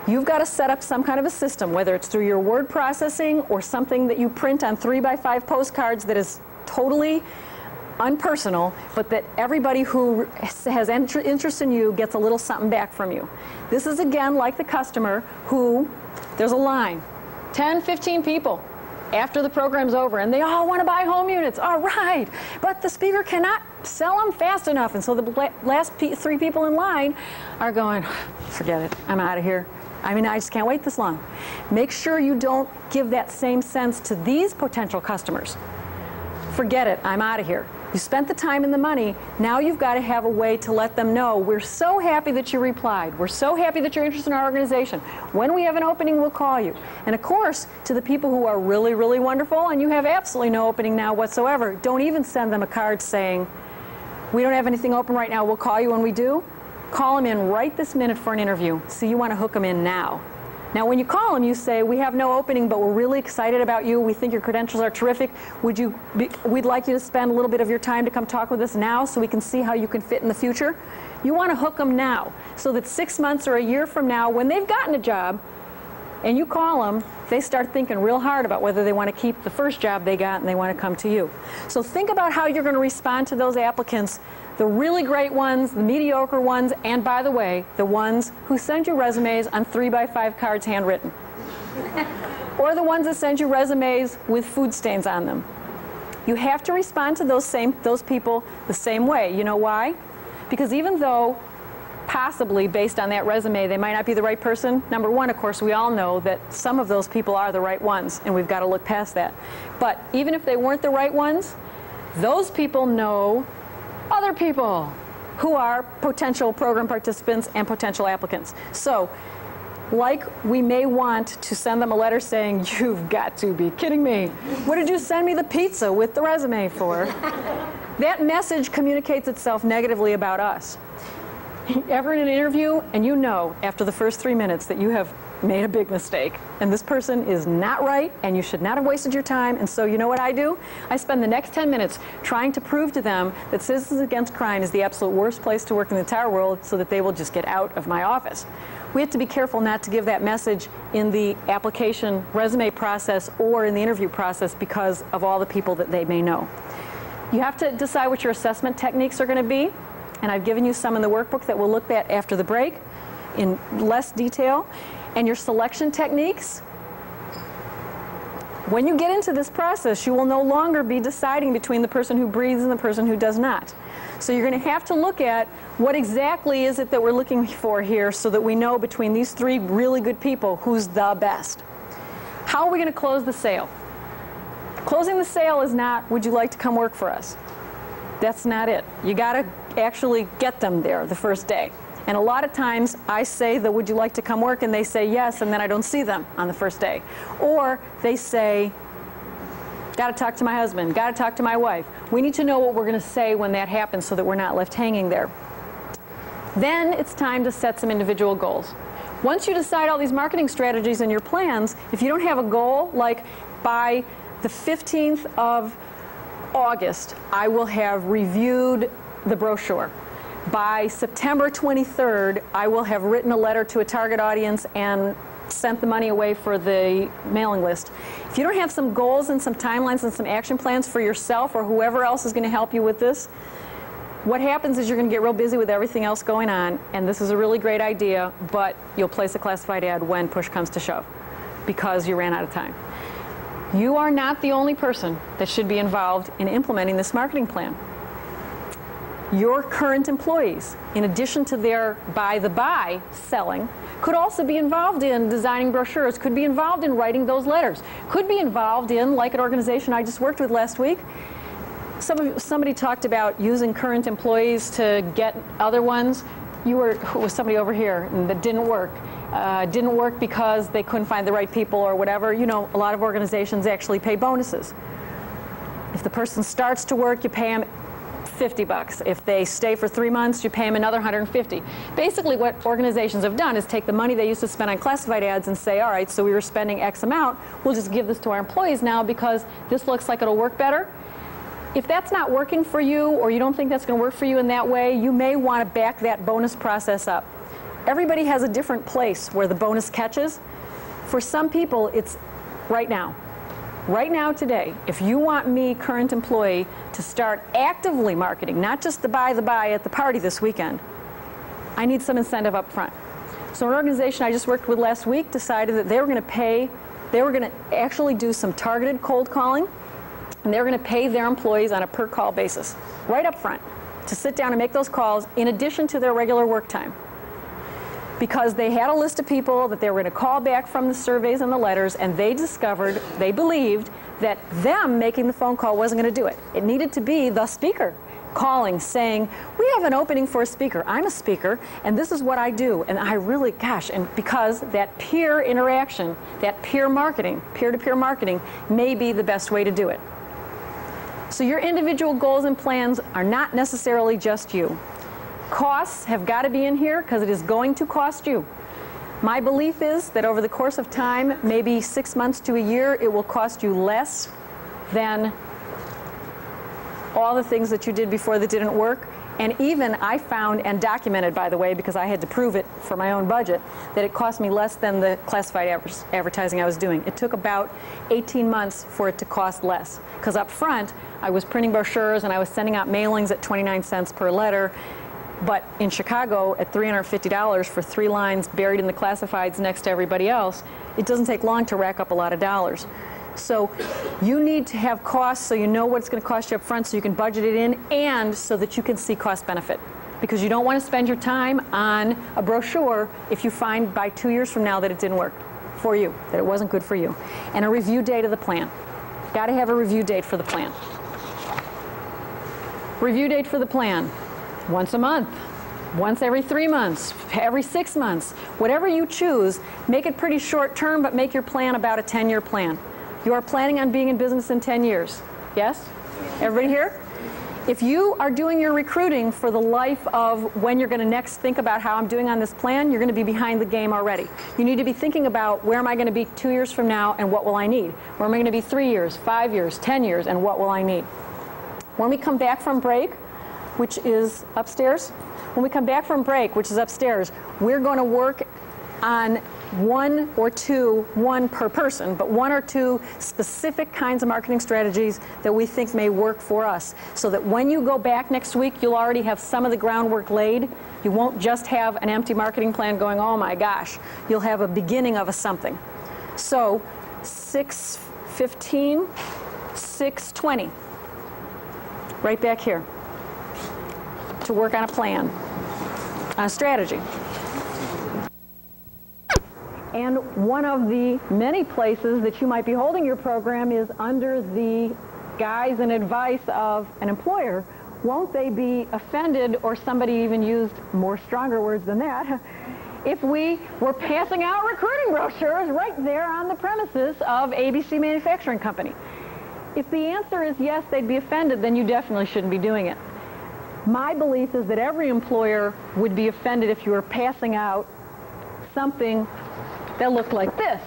You've got to set up some kind of a system, whether it's through your word processing or something that you print on 3x5 postcards that is totally unpersonal, but that everybody who has interest in you gets a little something back from you. This is, again, like the customer who, there's a line, 10, 15 people after the program's over, and they all want to buy home units. All right, but the speaker cannot sell them fast enough, and so the last 3 people in line are going, forget it, I'm out of here. I mean, I just can't wait this long. Make sure you don't give that same sense to these potential customers. Forget it, I'm out of here. You spent the time and the money, now you've got to have a way to let them know, we're so happy that you replied. We're so happy that you're interested in our organization. When we have an opening, we'll call you. And of course, to the people who are really, really wonderful and you have absolutely no opening now whatsoever, don't even send them a card saying, we don't have anything open right now, we'll call you when we do. Call them in right this minute for an interview. So you want to hook them in now. Now, when you call them, you say, we have no opening, but we're really excited about you. We think your credentials are terrific. We'd like you to spend a little bit of your time to come talk with us now so we can see how you can fit in the future. You want to hook them now so that 6 months or a year from now, when they've gotten a job and you call them, they start thinking real hard about whether they want to keep the first job they got and they want to come to you. So think about how you're going to respond to those applicants, the really great ones, the mediocre ones, and by the way, the ones who send you resumes on 3x5 cards handwritten. Or the ones that send you resumes with food stains on them. You have to respond to those people the same way. You know why? Because even though possibly based on that resume they might not be the right person, number one, of course, we all know that some of those people are the right ones, and we've got to look past that. But even if they weren't the right ones, those people know other people who are potential program participants and potential applicants. So, like we may want to send them a letter saying, you've got to be kidding me. What did you send me the pizza with the resume for? That message communicates itself negatively about us. Ever in an interview, and you know after the first 3 minutes that you have made a big mistake, and this person is not right, and you should not have wasted your time, and so you know what I do? I spend the next 10 minutes trying to prove to them that Citizens Against Crime is the absolute worst place to work in the entire world so that they will just get out of my office. We have to be careful not to give that message in the application resume process or in the interview process because of all the people that they may know. You have to decide what your assessment techniques are going to be, and I've given you some in the workbook that we'll look at after the break in less detail. And your selection techniques, when you get into this process, you will no longer be deciding between the person who breathes and the person who does not. So you're going to have to look at what exactly is it that we're looking for here so that we know between these 3 really good people who's the best. How are we going to close the sale? Closing the sale is not, would you like to come work for us? That's not it. You got to actually get them there the first day. And a lot of times I say the would you like to come work, and they say yes, and then I don't see them on the first day. Or they say, got to talk to my husband, got to talk to my wife. We need to know what we're going to say when that happens so that we're not left hanging there. Then it's time to set some individual goals. Once you decide all these marketing strategies and your plans, if you don't have a goal, like by the 15th of August, I will have reviewed the brochure. By September 23rd, I will have written a letter to a target audience and sent the money away for the mailing list. If you don't have some goals and some timelines and some action plans for yourself or whoever else is going to help you with this, what happens is you're going to get real busy with everything else going on, and this is a really great idea, but you'll place a classified ad when push comes to shove because you ran out of time. You are not the only person that should be involved in implementing this marketing plan. Your current employees, in addition to their by-the-by selling, could also be involved in designing brochures, could be involved in writing those letters, could be involved in, like an organization I just worked with last week, somebody talked about using current employees to get other ones. Who was somebody over here and that didn't work. Didn't work because they couldn't find the right people or whatever. You know, a lot of organizations actually pay bonuses. If the person starts to work, you pay them $50. If they stay for 3 months, you pay them another $150. Basically, what organizations have done is take the money they used to spend on classified ads and say, all right, so we were spending X amount, we'll just give this to our employees now because this looks like it'll work better. If that's not working for you, or you don't think that's going to work for you in that way, you may want to back that bonus process up. Everybody has a different place where the bonus catches. For some people, it's right now. Right now, today, if you want me, current employee, to start actively marketing, not just the buy at the party this weekend, I need some incentive up front. So an organization I just worked with last week decided that they were going to actually do some targeted cold calling, and they're going to pay their employees on a per call basis, right up front, to sit down and make those calls in addition to their regular work time. Because they had a list of people that they were going to call back from the surveys and the letters, and they believed that them making the phone call wasn't going to do it. It needed to be the speaker calling, saying, we have an opening for a speaker. I'm a speaker, and this is what I do. And I really, and because that peer interaction, that peer marketing, peer-to-peer marketing, may be the best way to do it. So your individual goals and plans are not necessarily just you. Costs have got to be in here because it is going to cost you. My belief is that over the course of time, maybe 6 months to a year, it will cost you less than all the things that you did before that didn't work. And even I found, and documented by the way, because I had to prove it for my own budget, that it cost me less than the classified advertising I was doing. It took about 18 months for it to cost less. Because up front, I was printing brochures and I was sending out mailings at 29 cents per letter. But in Chicago, at $350 for 3 lines buried in the classifieds next to everybody else, it doesn't take long to rack up a lot of dollars. So you need to have costs so you know what it's going to cost you up front so you can budget it in, and so that you can see cost benefit. Because you don't want to spend your time on a brochure if you find by 2 years from now that it didn't work for you, that it wasn't good for you. And a review date of the plan. Got to have a review date for the plan. Review date for the plan. Once a month, once every 3 months, every 6 months, whatever you choose, make it pretty short term, but make your plan about a 10-year plan. You are planning on being in business in 10 years. Yes? Everybody here? If you are doing your recruiting for the life of when you're going to next think about how I'm doing on this plan, you're going to be behind the game already. You need to be thinking about where am I going to be 2 years from now and what will I need? Where am I going to be 3 years, 5 years, 10 years, and what will I need? When we come back from break, which is upstairs, when we come back from break, which is upstairs, we're going to work on one per person, but 1 or 2 specific kinds of marketing strategies that we think may work for us, so that when you go back next week, you'll already have some of the groundwork laid. You won't just have an empty marketing plan going, oh my gosh. You'll have a beginning of a something. So 6:15, 6:20, right back here, to work on a plan, on a strategy. And one of the many places that you might be holding your program is under the guise and advice of an employer won't they be offended, or somebody even used more stronger words than that, if we were passing out recruiting brochures right there on the premises of ABC Manufacturing Company? If the answer is yes, they'd be offended, then you definitely shouldn't be doing it. My belief is that every employer would be offended if you were passing out something that looked like this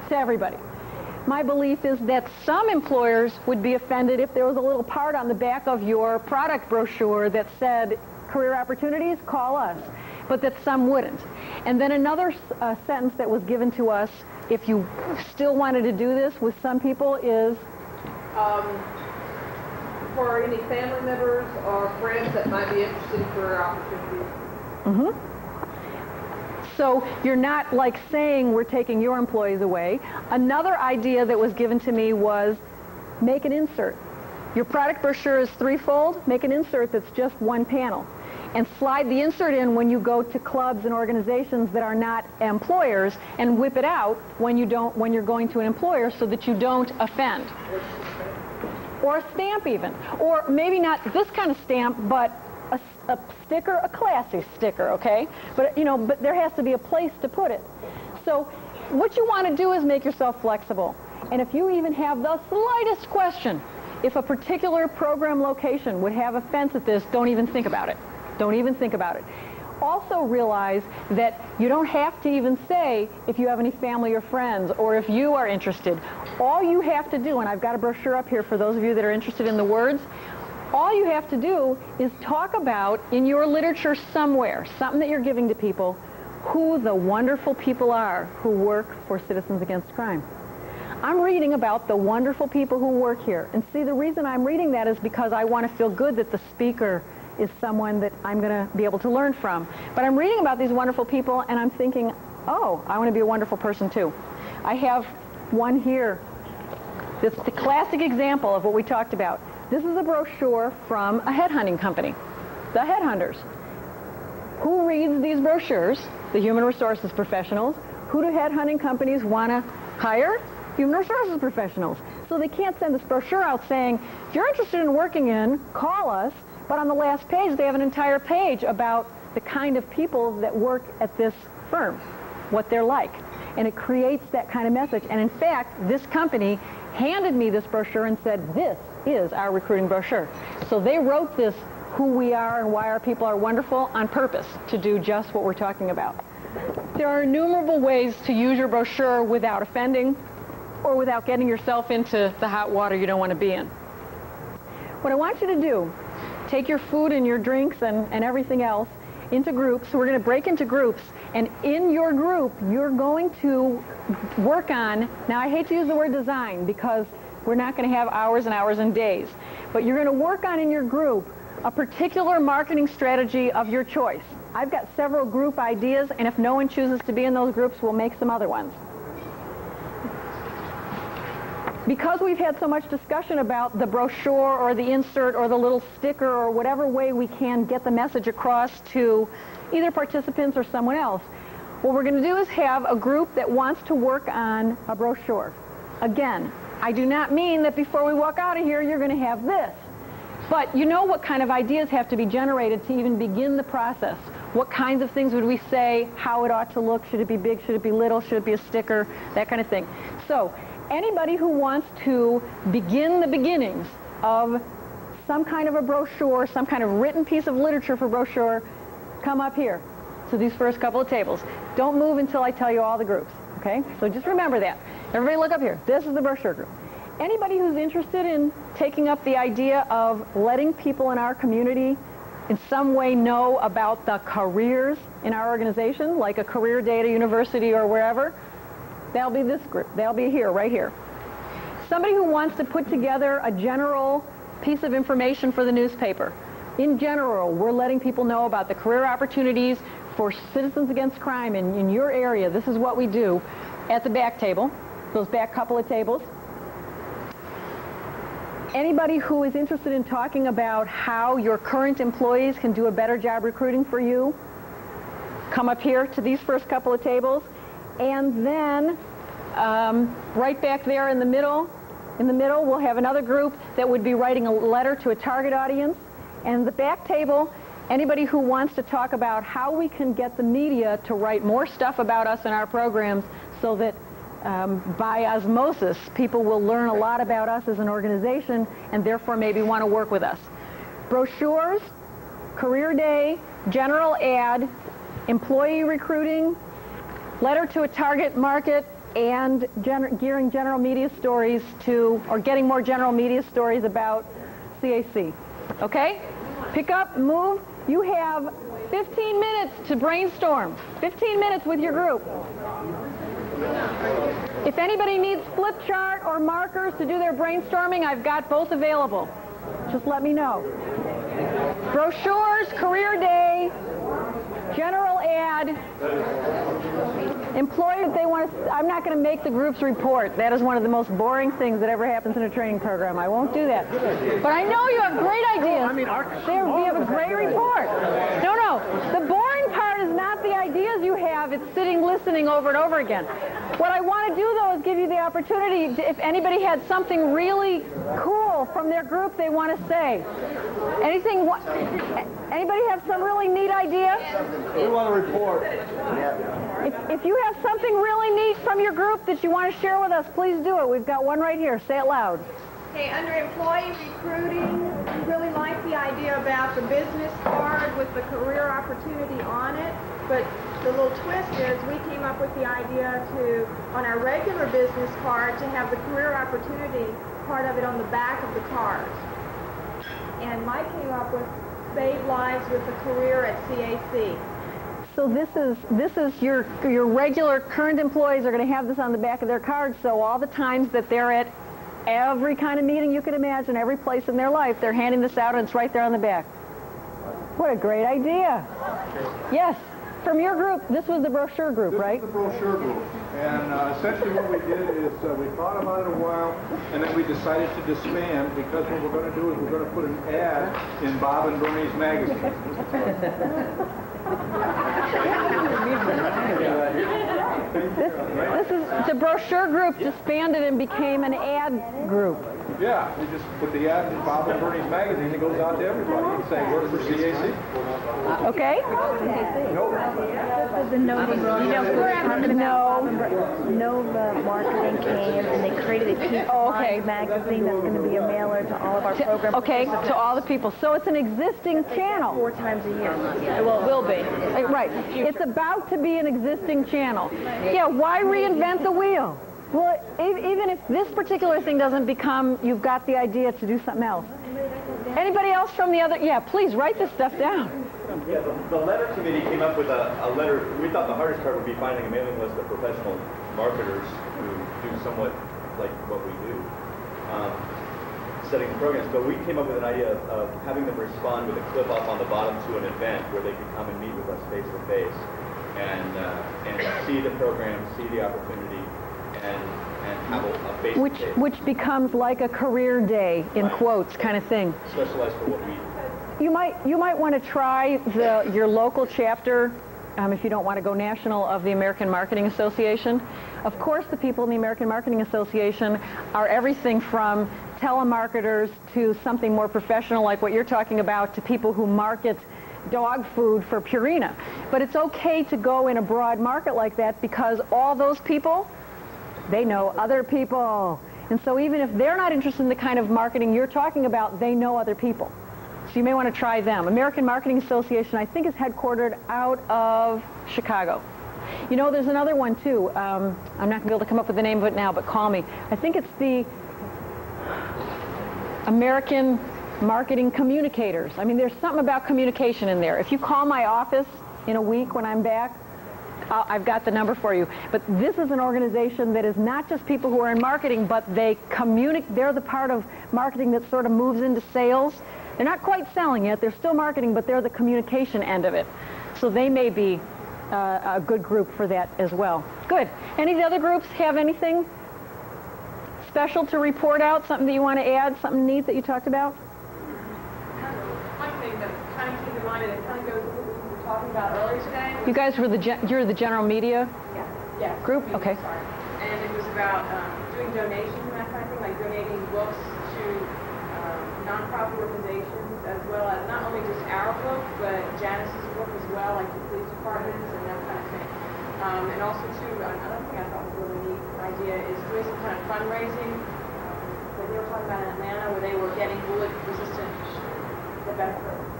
to everybody. My belief is that some employers would be offended if there was a little part on the back of your product brochure that said, career opportunities, call us, but that some wouldn't. And then another sentence that was given to us, if you still wanted to do this with some people, is For any family members or friends that might be interested in career opportunities. so you're not like saying we're taking your employees away. Another idea that was given to me was make an insert. Your product brochure is threefold. Make an insert that's just one panel. And slide the insert in when you go to clubs and organizations that are not employers, and whip it out when you're going to an employer, so that you don't offend. Or a stamp even. Or maybe not this kind of stamp, but a sticker, a classy sticker, okay? But but there has to be a place to put it. So what you want to do is make yourself flexible. And if you even have the slightest question, if a particular program location would have a fence at this, don't even think about it. Don't even think about it. Also realize that you don't have to even say if you have any family or friends, or if you are interested. All you have to do, and I've got a brochure up here for those of you that are interested in the words, all you have to do is talk about in your literature somewhere, something that you're giving to people, who the wonderful people are who work for Citizens Against Crime. I'm reading about the wonderful people who work here. And see, the reason I'm reading that is because I want to feel good that the speaker is someone that I'm going to be able to learn from. But I'm reading about these wonderful people, and I'm thinking, oh, I want to be a wonderful person too. I have one here. This is the classic example of what we talked about. This is a brochure from a headhunting company, the Headhunters. Who reads these brochures? The human resources professionals. Who do headhunting companies want to hire? Human resources professionals. So they can't send this brochure out saying, if you're interested in working in, call us. But on the last page, they have an entire page about the kind of people that work at this firm, what they're like. And it creates that kind of message. And in fact, this company handed me this brochure and said, this is our recruiting brochure. So they wrote this, who we are and why our people are wonderful, on purpose to do just what we're talking about. There are innumerable ways to use your brochure without offending or without getting yourself into the hot water you don't want to be in. What I want you to do, take your food and your drinks and everything else into groups. We're going to break into groups, and in your group you're going to work on, now I hate to use the word design because we're not going to have hours and hours and days, but you're going to work on in your group a particular marketing strategy of your choice. I've got several group ideas, and if no one chooses to be in those groups, we'll make some other ones. Because we've had so much discussion about the brochure or the insert or the little sticker or whatever way we can get the message across to either participants or someone else, what we're going to do is have a group that wants to work on a brochure. Again, I do not mean that before we walk out of here you're going to have this. But you know what kind of ideas have to be generated to even begin the process. What kinds of things would we say, how it ought to look, should it be big, should it be little, should it be a sticker, that kind of thing. So anybody who wants to begin the beginnings of some kind of a brochure, some kind of written piece of literature for brochure, come up here to these first couple of tables. Don't move until I tell you all the groups, okay? So just remember that. Everybody look up here. This is the brochure group. Anybody who's interested in taking up the idea of letting people in our community in some way know about the careers in our organization, like a career day at a university or wherever, that'll be this group. That'll be here, right here. Somebody who wants to put together a general piece of information for the newspaper. In general, we're letting people know about the career opportunities for Citizens Against Crime in your area. This is what we do at the back table, those back couple of tables. Anybody who is interested in talking about how your current employees can do a better job recruiting for you, come up here to these first couple of tables. And then right back there in the middle, we'll have another group that would be writing a letter to a target audience. And the back table, anybody who wants to talk about how we can get the media to write more stuff about us in our programs so that by osmosis, people will learn a lot about us as an organization and therefore maybe want to work with us. Brochures, career day, general ad, employee recruiting, letter to a target market, and gearing general media stories to, or getting more general media stories about CAC. Okay? Pick up, move. You have 15 minutes to brainstorm. 15 minutes with your group. If anybody needs flip chart or markers to do their brainstorming, I've got both available. Just let me know. Brochures, career day, general ad, employees, they want to, I'm not going to make the groups report. That is one of the most boring things that ever happens in a training program. I won't do that. But I know you have great ideas. You have a great report. No, the boring part is not the ideas you have. It's sitting listening over and over again. What I want to do, though, is give you the opportunity, if anybody had something really cool from their group they want to say. Anybody have some really neat idea? We want to report. If you have something really neat from your group that you want to share with us, please do it. We've got one right here. Say it loud. Okay, under employee recruiting, we really like the idea about the business card with the career opportunity on it, but the little twist is we came up with the idea to, on our regular business card, to have the career opportunity part of it on the back of the card. And Mike came up with Save Lives with a Career at CAC. So this is your regular current employees are going to have this on the back of their cards, so all the times that they're at every kind of meeting you can imagine, every place in their life, they're handing this out and it's right there on the back. What a great idea. Yes, from your group, this was the brochure group, right? This is the brochure group. And essentially what we did is we thought about it a while, and then we decided to disband because what we're going to do is we're going to put an ad in Bob and Bernie's magazine. This is the brochure group disbanded and became an ad group. Yeah, we just put the ad in Bob and Bernie's magazine. It goes out to everybody. You say, work for CAC. Okay? Nova Marketing came and they created a Peace Mind magazine that's going to be a mailer to all of our program Okay, to all the people. So it's an existing channel. 4 times a year. It will be. Right. It's about to be an existing channel. Yeah, why reinvent the wheel? Well, even if this particular thing doesn't become, you've got the idea to do something else. Anybody else from the other? Yeah, please write this stuff down. Yeah, the letter committee came up with a letter. We thought the hardest part would be finding a mailing list of professional marketers who do somewhat like what we do, setting the programs. But we came up with an idea of having them respond with a clip up on the bottom to an event where they could come and meet with us face to face and see the program, see the opportunity, and have a face-to-face. Which becomes like a career day, in quotes, kind of thing. Specialized for what we do. You might want to try your local chapter, if you don't want to go national, of the American Marketing Association. Of course, the people in the American Marketing Association are everything from telemarketers to something more professional like what you're talking about, to people who market dog food for Purina. But it's okay to go in a broad market like that because all those people, they know other people. And so even if they're not interested in the kind of marketing you're talking about, they know other people. So you may want to try them. American Marketing Association, I think, is headquartered out of Chicago. You know, there's another one, too. I'm not going to be able to come up with the name of it now, but call me. I think it's the American Marketing Communicators. I mean, there's something about communication in there. If you call my office in a week when I'm back, I've got the number for you. But this is an organization that is not just people who are in marketing, but they communicate. They're the part of marketing that sort of moves into sales. They're not quite selling yet. They're still marketing, but they're the communication end of it. So they may be a good group for that as well. Good. Any of the other groups have anything special to report out? Something that you want to add? Something neat that you talked about? One thing that kind of came to mind, and it kind of goes with what we were talking about earlier today. You guys were you're the general media group? Okay. Sorry. And it was about doing donations and that kind of thing, like donating books to nonprofit organizations, as well as not only just our book, but Janice's book as well, like the police departments and that kind of thing. And also too, another thing I thought was a really neat idea is doing some kind of fundraising. That they were talking about in Atlanta, where they were getting bullet-resistant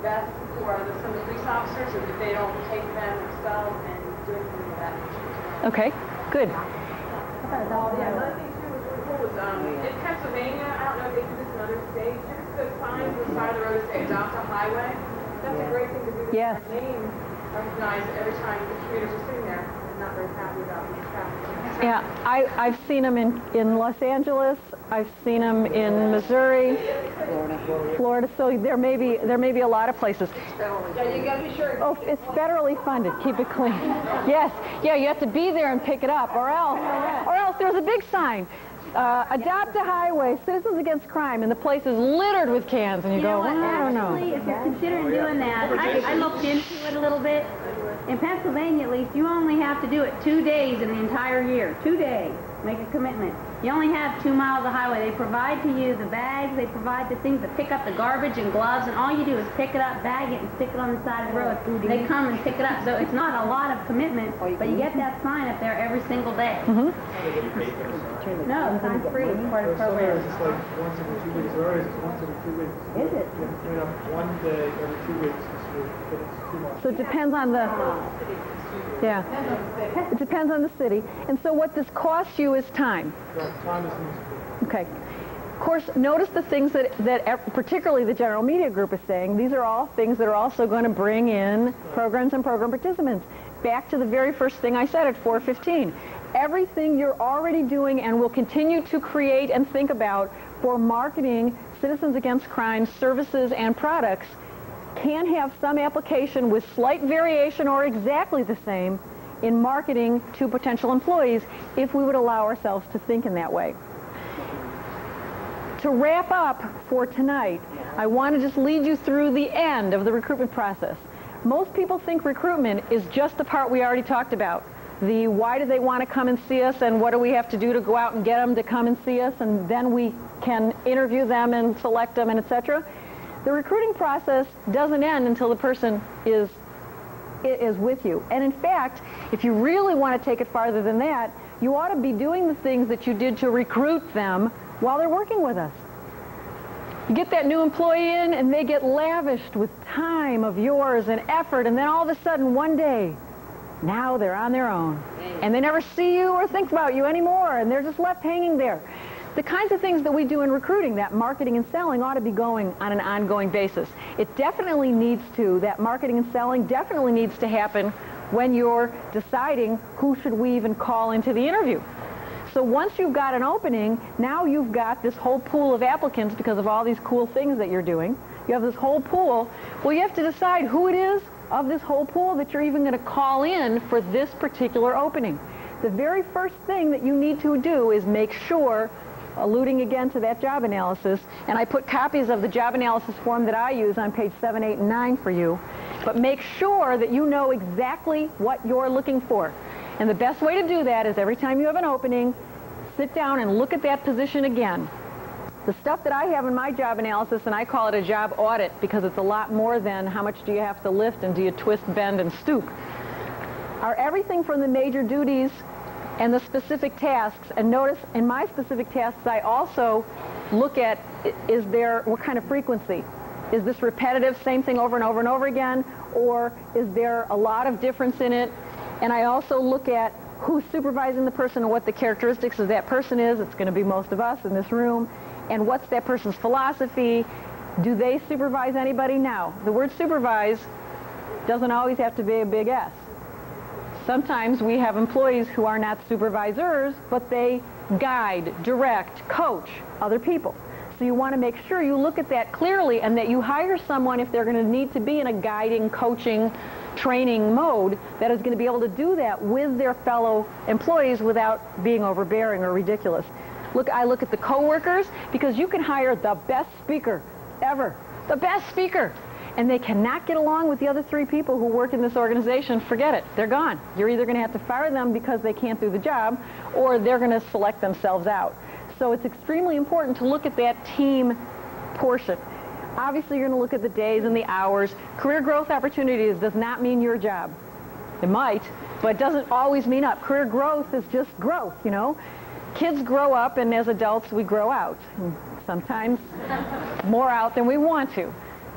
vests for some of the police officers, if they don't take them themselves, and doing something of that nature as well. Okay, good. Yeah, another thing too was really cool was in Pennsylvania, I don't know if they do this in other states, you just put signs on the side of the road that say adopt a highway. That's a great thing to do to Yes. have name recognized every time the commuters are sitting there and not very happy about these traffic. Yeah, I've seen them in Los Angeles. I've seen them in Missouri, Florida. So there may be a lot of places. Yeah, you gotta be sure. Oh, it's federally funded. Keep it clean. Yes. Yeah, you have to be there and pick it up, or else there's a big sign. Adopt a highway, Citizens Against Crime, and the place is littered with cans, and you go, what? well, I don't Actually, know. if you're considering doing that, I looked into it a little bit. In Pennsylvania, at least, you only have to do it 2 days in the entire year. 2 days. Make a commitment. You only have 2 miles of highway. They provide to you the bags, they provide the things to pick up the garbage and gloves, and all you do is pick it up, bag it, and stick it on the side of the road. They come and pick it up. So it's not a lot of commitment, but you get that sign up there every single day. No, sign's free. It's part of the program. It's like once every 2 weeks, or is it once every 2 weeks? Is it? You have to clean up 1 day every 2 weeks this year, but it's too much. So it depends on the, yeah, it depends on the city. And so what this costs you is time. Time is the most important. Okay. Of course, notice the things that particularly the general media group is saying. These are all things that are also going to bring in programs and program participants. Back to the very first thing I said at 4:15. Everything you're already doing and will continue to create and think about for marketing Citizens Against Crime services and products can have some application with slight variation or exactly the same in marketing to potential employees if we would allow ourselves to think in that way. To wrap up for tonight, I want to just lead you through the end of the recruitment process. Most people think recruitment is just the part we already talked about. The why do they want to come and see us, and what do we have to do to go out and get them to come and see us, and then we can interview them and select them, and etc. The recruiting process doesn't end until the person is with you. And in fact, if you really want to take it farther than that, you ought to be doing the things that you did to recruit them while they're working with us. You get that new employee in, and they get lavished with time of yours and effort, and then all of a sudden, one day, now they're on their own. And they never see you or think about you anymore, and they're just left hanging there. The kinds of things that we do in recruiting, that marketing and selling, ought to be going on an ongoing basis. It definitely needs to, that marketing and selling definitely needs to happen when you're deciding who should we even call into the interview. So once you've got an opening, now you've got this whole pool of applicants because of all these cool things that you're doing. You have this whole pool. Well, you have to decide who it is of this whole pool that you're even going to call in for this particular opening. The very first thing that you need to do is make sure, alluding again to that job analysis, and I put copies of the job analysis form that I use on page 7, 8, and 9 for you, but make sure that you know exactly what you're looking for. And the best way to do that is every time you have an opening, sit down and look at that position again. The stuff that I have in my job analysis, and I call it a job audit because it's a lot more than how much do you have to lift and do you twist, bend, and stoop, are everything from the major duties and the specific tasks. And notice in my specific tasks, I also look at what kind of frequency? Is this repetitive, same thing over and over and over again, or is there a lot of difference in it? And I also look at who's supervising the person and what the characteristics of that person is. It's going to be most of us in this room. And what's that person's philosophy? Do they supervise anybody? Now, the word supervise doesn't always have to be a big S. Sometimes we have employees who are not supervisors, but they guide, direct, coach other people. So you want to make sure you look at that clearly and that you hire someone if they're going to need to be in a guiding, coaching, training mode that is going to be able to do that with their fellow employees without being overbearing or ridiculous. I look at the coworkers because you can hire the best speaker ever, the best speaker, and they cannot get along with the other 3 people who work in this organization. Forget it. They're gone. You're either going to have to fire them because they can't do the job, or they're going to select themselves out. So it's extremely important to look at that team portion. Obviously, you're going to look at the days and the hours. Career growth opportunities does not mean your job. It might, but it doesn't always mean up. Career growth is just growth, you know. Kids grow up, and as adults, we grow out. And sometimes more out than we want to.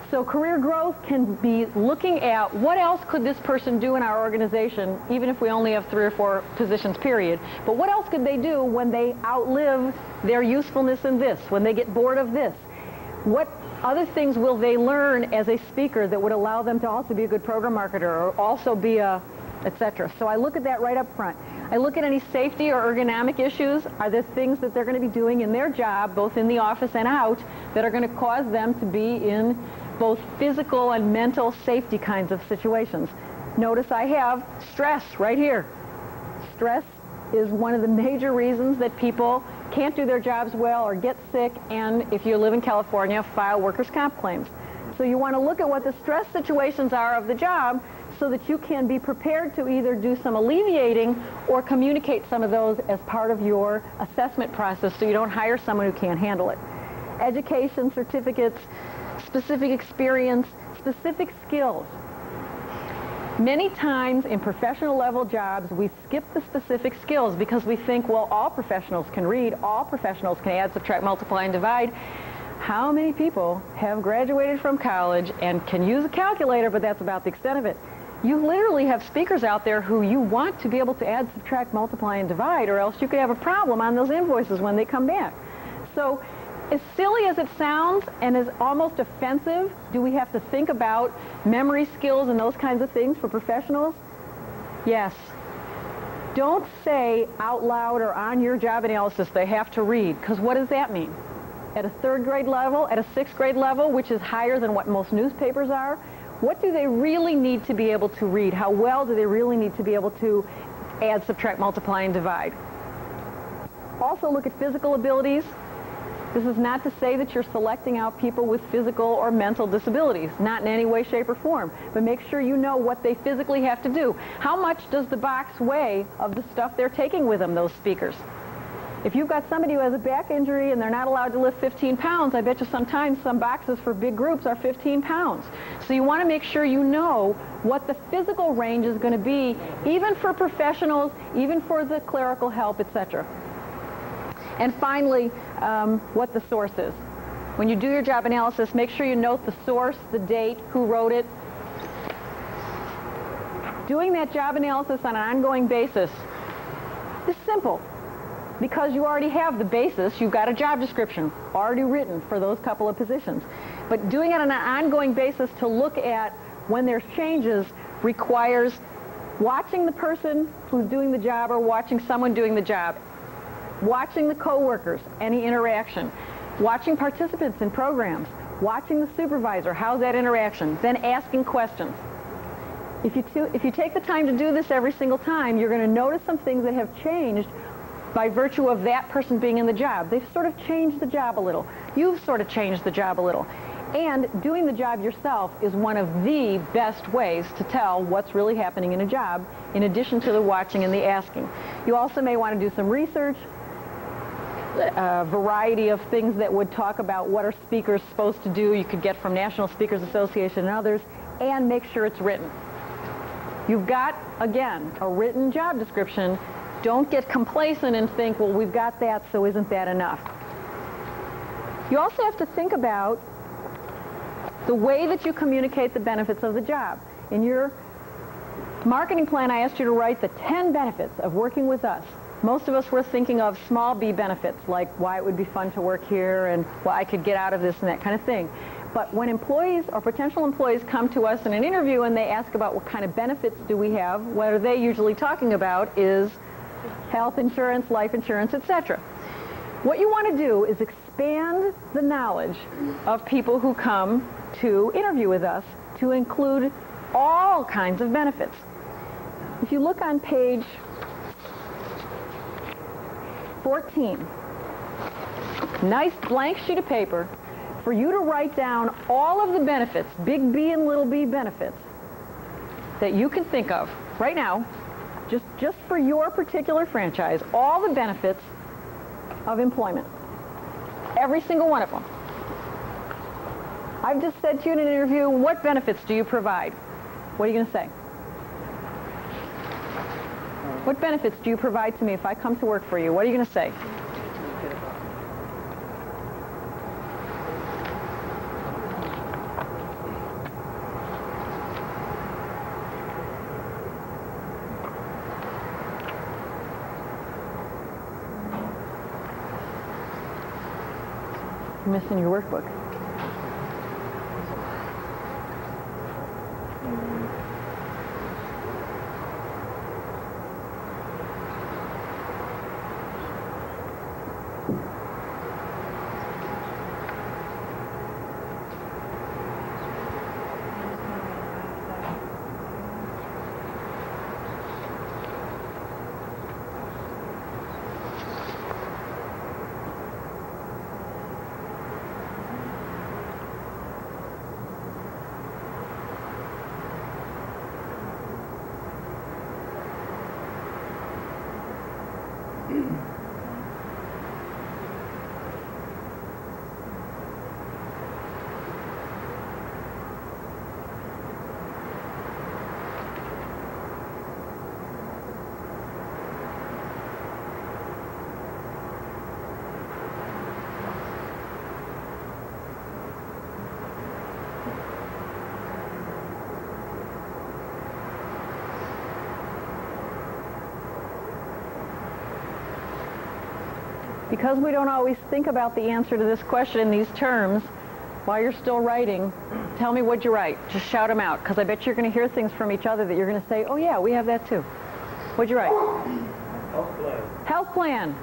So career growth can be looking at what else could this person do in our organization, even if we only have 3 or 4 positions, period. But what else could they do when they outlive their usefulness in this, when they get bored of this? What other things will they learn as a speaker that would allow them to also be a good program marketer or also be a etc. So I look at that right up front. I look at any safety or ergonomic issues. Are there things that they're going to be doing in their job, both in the office and out, that are going to cause them to be in both physical and mental safety kinds of situations? Notice I have stress right here. Stress is one of the major reasons that people can't do their jobs well or get sick, and if you live in California, file workers' comp claims. So you want to look at what the stress situations are of the job so that you can be prepared to either do some alleviating or communicate some of those as part of your assessment process so you don't hire someone who can't handle it. Education, certificates, specific experience, specific skills. Many times in professional level jobs, we skip the specific skills because we think, well, all professionals can read, all professionals can add, subtract, multiply, and divide. How many people have graduated from college and can use a calculator, but that's about the extent of it? You literally have speakers out there who you want to be able to add, subtract, multiply, and divide, or else you could have a problem on those invoices when they come back. So, as silly as it sounds and as almost offensive, do we have to think about memory skills and those kinds of things for professionals? Yes. Don't say out loud or on your job analysis they have to read, because what does that mean? At a 3rd grade level, at a 6th grade level, which is higher than what most newspapers are, what do they really need to be able to read? How well do they really need to be able to add, subtract, multiply, and divide? Also look at physical abilities. This is not to say that you're selecting out people with physical or mental disabilities, not in any way, shape, or form, but make sure you know what they physically have to do. How much does the box weigh of the stuff they're taking with them, those speakers? If you've got somebody who has a back injury and they're not allowed to lift 15 pounds, I bet you sometimes some boxes for big groups are 15 pounds. So you want to make sure you know what the physical range is going to be, even for professionals, even for the clerical help, etc. And finally, what the source is. When you do your job analysis, make sure you note the source, the date, who wrote it. Doing that job analysis on an ongoing basis is simple because you already have the basis. You've got a job description already written for those couple of positions. But doing it on an ongoing basis to look at when there's changes requires watching the person who's doing the job or watching someone doing the job, watching the coworkers, any interaction, watching participants in programs, watching the supervisor, how's that interaction, then asking questions. If you take the time to do this every single time, you're going to notice some things that have changed by virtue of that person being in the job. They've sort of changed the job a little. You've sort of changed the job a little. And doing the job yourself is one of the best ways to tell what's really happening in a job, in addition to the watching and the asking. You also may want to do some research, a variety of things that would talk about what are speakers supposed to do. You could get from National Speakers Association and others, and make sure it's written. You've got, again, a written job description. Don't get complacent and think, well, we've got that, so isn't that enough? You also have to think about the way that you communicate the benefits of the job. In your marketing plan, I asked you to write the 10 benefits of working with us. Most of us were thinking of small b benefits, like why it would be fun to work here and what I could get out of this and that kind of thing. But when employees or potential employees come to us in an interview and they ask about what kind of benefits do we have, what are they usually talking about is health insurance, life insurance, etc. What you want to do is expand the knowledge of people who come to interview with us to include all kinds of benefits. If you look on page 14, nice blank sheet of paper for you to write down all of the benefits, big B and little b benefits, that you can think of right now, just for your particular franchise, all the benefits of employment. Every single one of them. I've just said to you in an interview, what benefits do you provide? What are you going to say? What benefits do you provide to me if I come to work for you? What are you going to say? You're missing your workbook. Because we don't always think about the answer to this question in these terms, while you're still writing, tell me what you write. Just shout them out, because I bet you're going to hear things from each other that you're going to say, oh yeah, we have that too. What'd you write? Health plan. Health plan.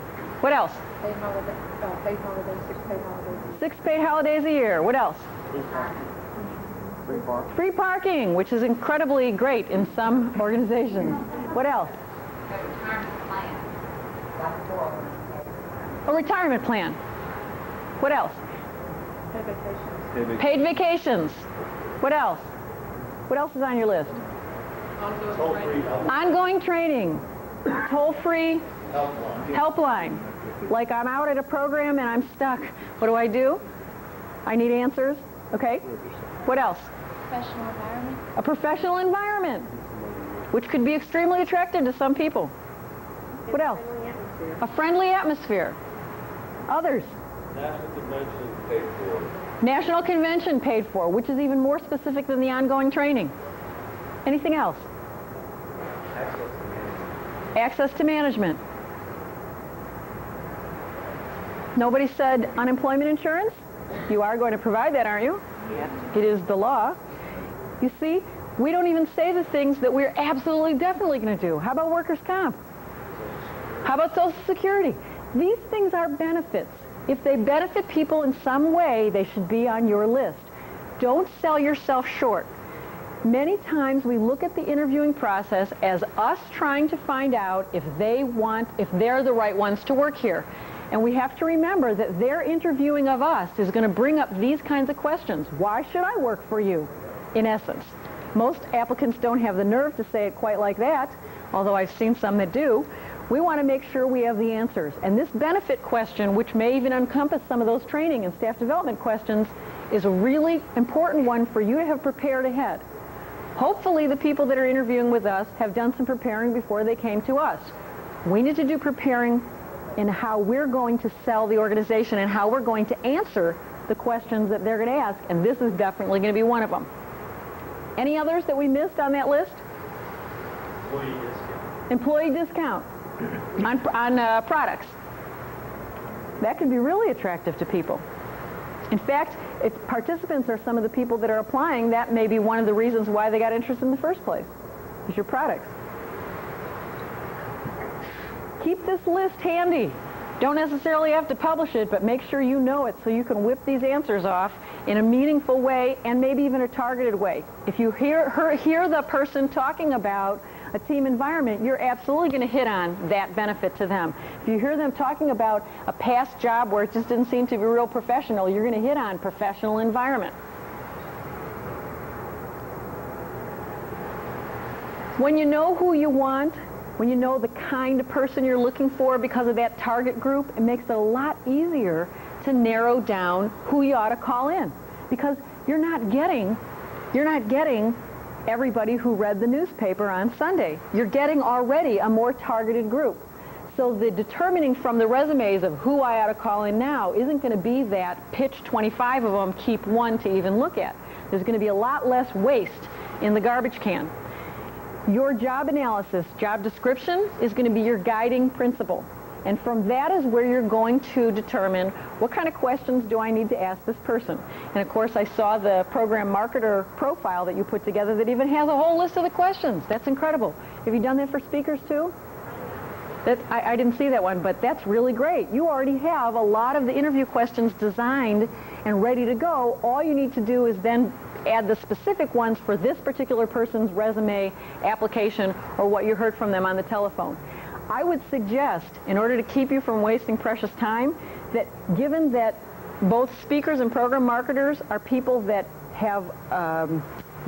What else? Paid holidays, 6 paid holidays. 6 paid holidays a year. What else? Free park. Free parking, which is incredibly great in some organizations. What else? A retirement plan. What else? Paid vacations. Paid vacations. What else? What else is on your list? Ongoing training. Toll-free helpline. Like I'm out at a program and I'm stuck. What do? I need answers. Okay. What else? Professional environment. A professional environment, which could be extremely attractive to some people. What else? A friendly atmosphere. Others? National convention paid for. National convention paid for, which is even more specific than the ongoing training. Anything else? Access to management. Nobody said unemployment insurance? You are going to provide that, aren't you? Yes. It is the law. You see, we don't even say the things that we're absolutely definitely going to do. How about workers' comp? How about Social Security? These things are benefits. If they benefit people in some way, they should be on your list. Don't sell yourself short. Many times we look at the interviewing process as us trying to find out if they're the right ones to work here. And we have to remember that their interviewing of us is going to bring up these kinds of questions. Why should I work for you, in essence? Most applicants don't have the nerve to say it quite like that, although I've seen some that do. We want to make sure we have the answers. And this benefit question, which may even encompass some of those training and staff development questions, is a really important one for you to have prepared ahead. Hopefully the people that are interviewing with us have done some preparing before they came to us. We need to do preparing in how we're going to sell the organization and how we're going to answer the questions that they're going to ask, and this is definitely going to be one of them. Any others that we missed on that list? Employee discount. Employee discount on products. That can be really attractive to people. In fact, if participants are some of the people that are applying, that may be one of the reasons why they got interested in the first place, is your products. Keep this list handy. Don't necessarily have to publish it, but make sure you know it so you can whip these answers off in a meaningful way and maybe even a targeted way. If you hear the person talking about a team environment, you're absolutely going to hit on that benefit to them. If you hear them talking about a past job where it just didn't seem to be real professional, you're going to hit on professional environment. When you know who you want, when you know the kind of person you're looking for because of that target group, it makes it a lot easier to narrow down who you ought to call in. Because you're not getting everybody who read the newspaper on Sunday. You're getting already a more targeted group. So the determining from the resumes of who I ought to call in now isn't going to be that pitch 25 of them, keep one to even look at. There's going to be a lot less waste in the garbage can. Your job analysis, job description, is going to be your guiding principle. And from that is where you're going to determine what kind of questions do I need to ask this person. And of course, I saw the program marketer profile that you put together that even has a whole list of the questions. That's incredible. Have you done that for speakers too? I didn't see that one, but that's really great. You already have a lot of the interview questions designed and ready to go. All you need to do is then add the specific ones for this particular person's resume, application, or what you heard from them on the telephone. I would suggest, in order to keep you from wasting precious time, that given that both speakers and program marketers are people that have,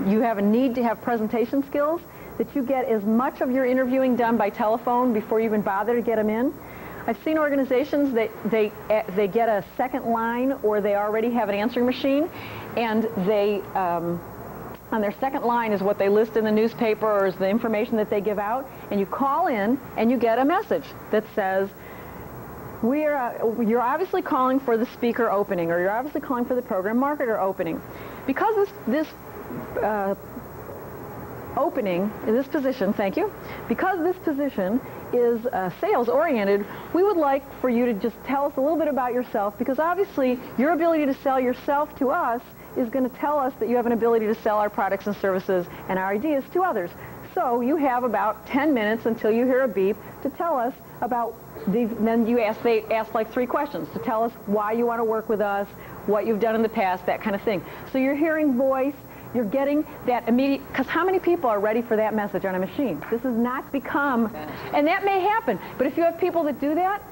you have a need to have presentation skills, that you get as much of your interviewing done by telephone before you even bother to get them in. I've seen organizations that they get a second line, or they already have an answering machine, and they on their second line is what they list in the newspaper or is the information that they give out, and you call in and you get a message that says, you're obviously calling for the speaker opening, or you're obviously calling for the program marketer opening. Because this opening, this position, thank you, because this position is sales oriented, we would like for you to just tell us a little bit about yourself, because obviously your ability to sell yourself to us is going to tell us that you have an ability to sell our products and services and our ideas to others. So you have about 10 minutes until you hear a beep to tell us about these. Then they ask like 3 questions to tell us why you want to work with us, what you've done in the past, that kind of thing. So you're hearing voice. You're getting that immediate, because how many people are ready for that message on a machine? This has not become, and that may happen, but if you have people that do that,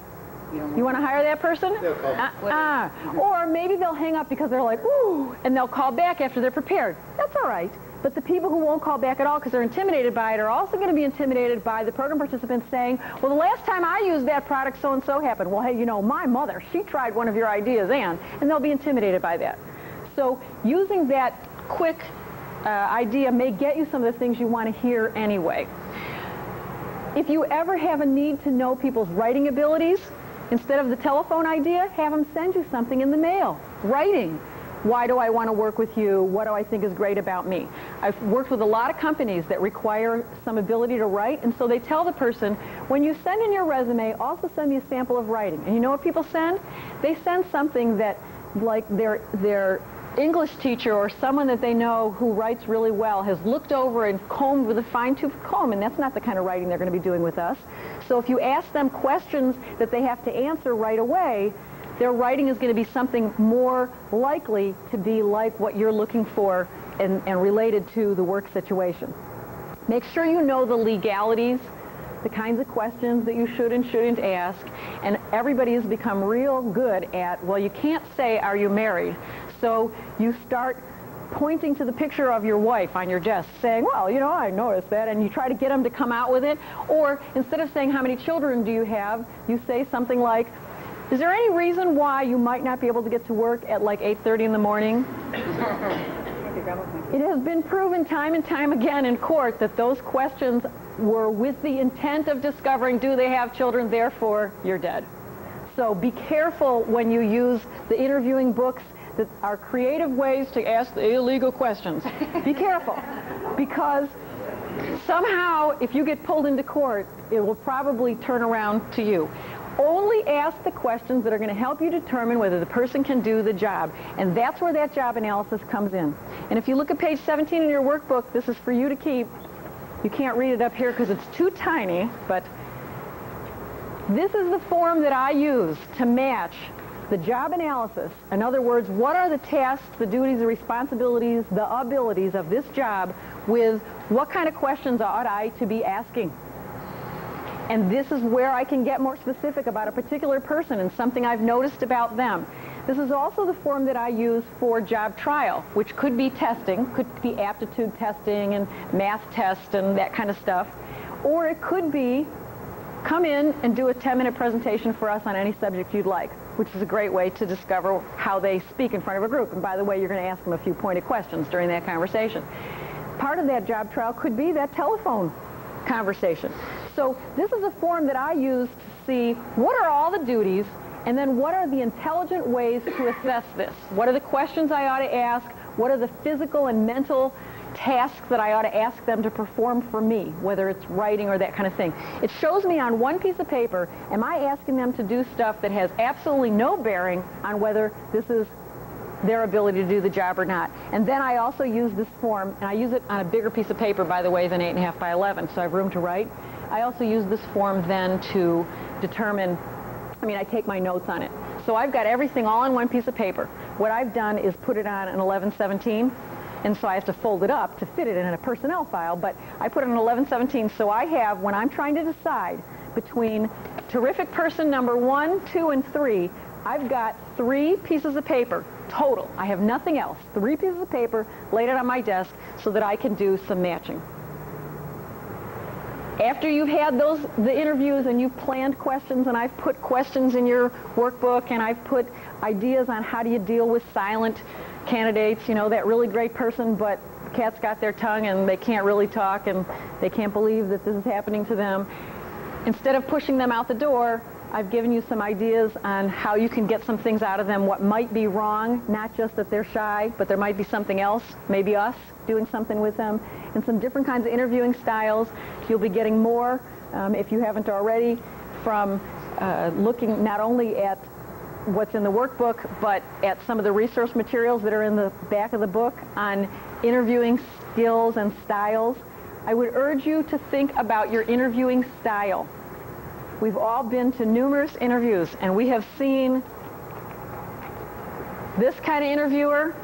you want to hire that person? Or maybe they'll hang up because they're like, ooh, and they'll call back after they're prepared. That's all right. But the people who won't call back at all because they're intimidated by it are also going to be intimidated by the program participants saying, well, the last time I used that product, so-and-so happened. Well, hey, you know, my mother, she tried one of your ideas, and they'll be intimidated by that. So using that quick idea may get you some of the things you want to hear anyway. If you ever have a need to know people's writing abilities, instead of the telephone idea, have them send you something in the mail. Writing. Why do I want to work with you? What do I think is great about me? I've worked with a lot of companies that require some ability to write, and so they tell the person, when you send in your resume, also send me a sample of writing. And you know what people send? They send something that, like, their English teacher or someone that they know who writes really well has looked over and combed with a fine-tooth comb, and that's not the kind of writing they're going to be doing with us. So if you ask them questions that they have to answer right away, their writing is going to be something more likely to be like what you're looking for and related to the work situation. Make sure you know the legalities, the kinds of questions that you should and shouldn't ask, and everybody has become real good at, well, you can't say, are you married? So you start pointing to the picture of your wife on your desk, saying, well, you know, I noticed that, and you try to get them to come out with it. Or instead of saying, how many children do you have, you say something like, is there any reason why you might not be able to get to work at like 8:30 in the morning? It has been proven time and time again in court that those questions were with the intent of discovering, do they have children, therefore you're dead. So be careful when you use the interviewing books that are creative ways to ask the illegal questions. Be careful, because somehow if you get pulled into court, it will probably turn around to you. Only ask the questions that are going to help you determine whether the person can do the job, and that's where that job analysis comes in. And if you look at page 17 in your workbook, this is for you to keep. You can't read it up here because it's too tiny, but this is the form that I use to match the job analysis. In other words, what are the tasks, the duties, the responsibilities, the abilities of this job with what kind of questions ought I to be asking? And this is where I can get more specific about a particular person and something I've noticed about them. This is also the form that I use for job trial, which could be testing, could be aptitude testing and math test and that kind of stuff. Or it could be come in and do a 10-minute presentation for us on any subject you'd like, which is a great way to discover how they speak in front of a group. And by the way, you're going to ask them a few pointed questions during that conversation. Part of that job trial could be that telephone conversation. So this is a form that I use to see what are all the duties, and then what are the intelligent ways to assess this. What are the questions I ought to ask? What are the physical and mental tasks that I ought to ask them to perform for me, whether it's writing or that kind of thing. It shows me on one piece of paper, am I asking them to do stuff that has absolutely no bearing on whether this is their ability to do the job or not. And then I also use this form, and I use it on a bigger piece of paper, by the way, than 8.5 by 11, so I have room to write. I also use this form then to determine, I take my notes on it. So I've got everything all on one piece of paper. What I've done is put it on an 1117, and so I have to fold it up to fit it in a personnel file, but I put it in 1117, so I have, when I'm trying to decide between terrific person number 1, 2, and 3, I've got 3 pieces of paper total. I have nothing else. 3 pieces of paper laid out on my desk so that I can do some matching. After you've had the interviews and you've planned questions, and I've put questions in your workbook, and I've put ideas on how do you deal with silent candidates, that really great person, but the cat's got their tongue and they can't really talk and they can't believe that this is happening to them. Instead of pushing them out the door, I've given you some ideas on how you can get some things out of them, what might be wrong, not just that they're shy, but there might be something else, maybe us doing something with them, and some different kinds of interviewing styles. You'll be getting more, if you haven't already, from looking not only at what's in the workbook, but at some of the resource materials that are in the back of the book on interviewing skills and styles. I would urge you to think about your interviewing style. We've all been to numerous interviews, and we have seen this kind of interviewer,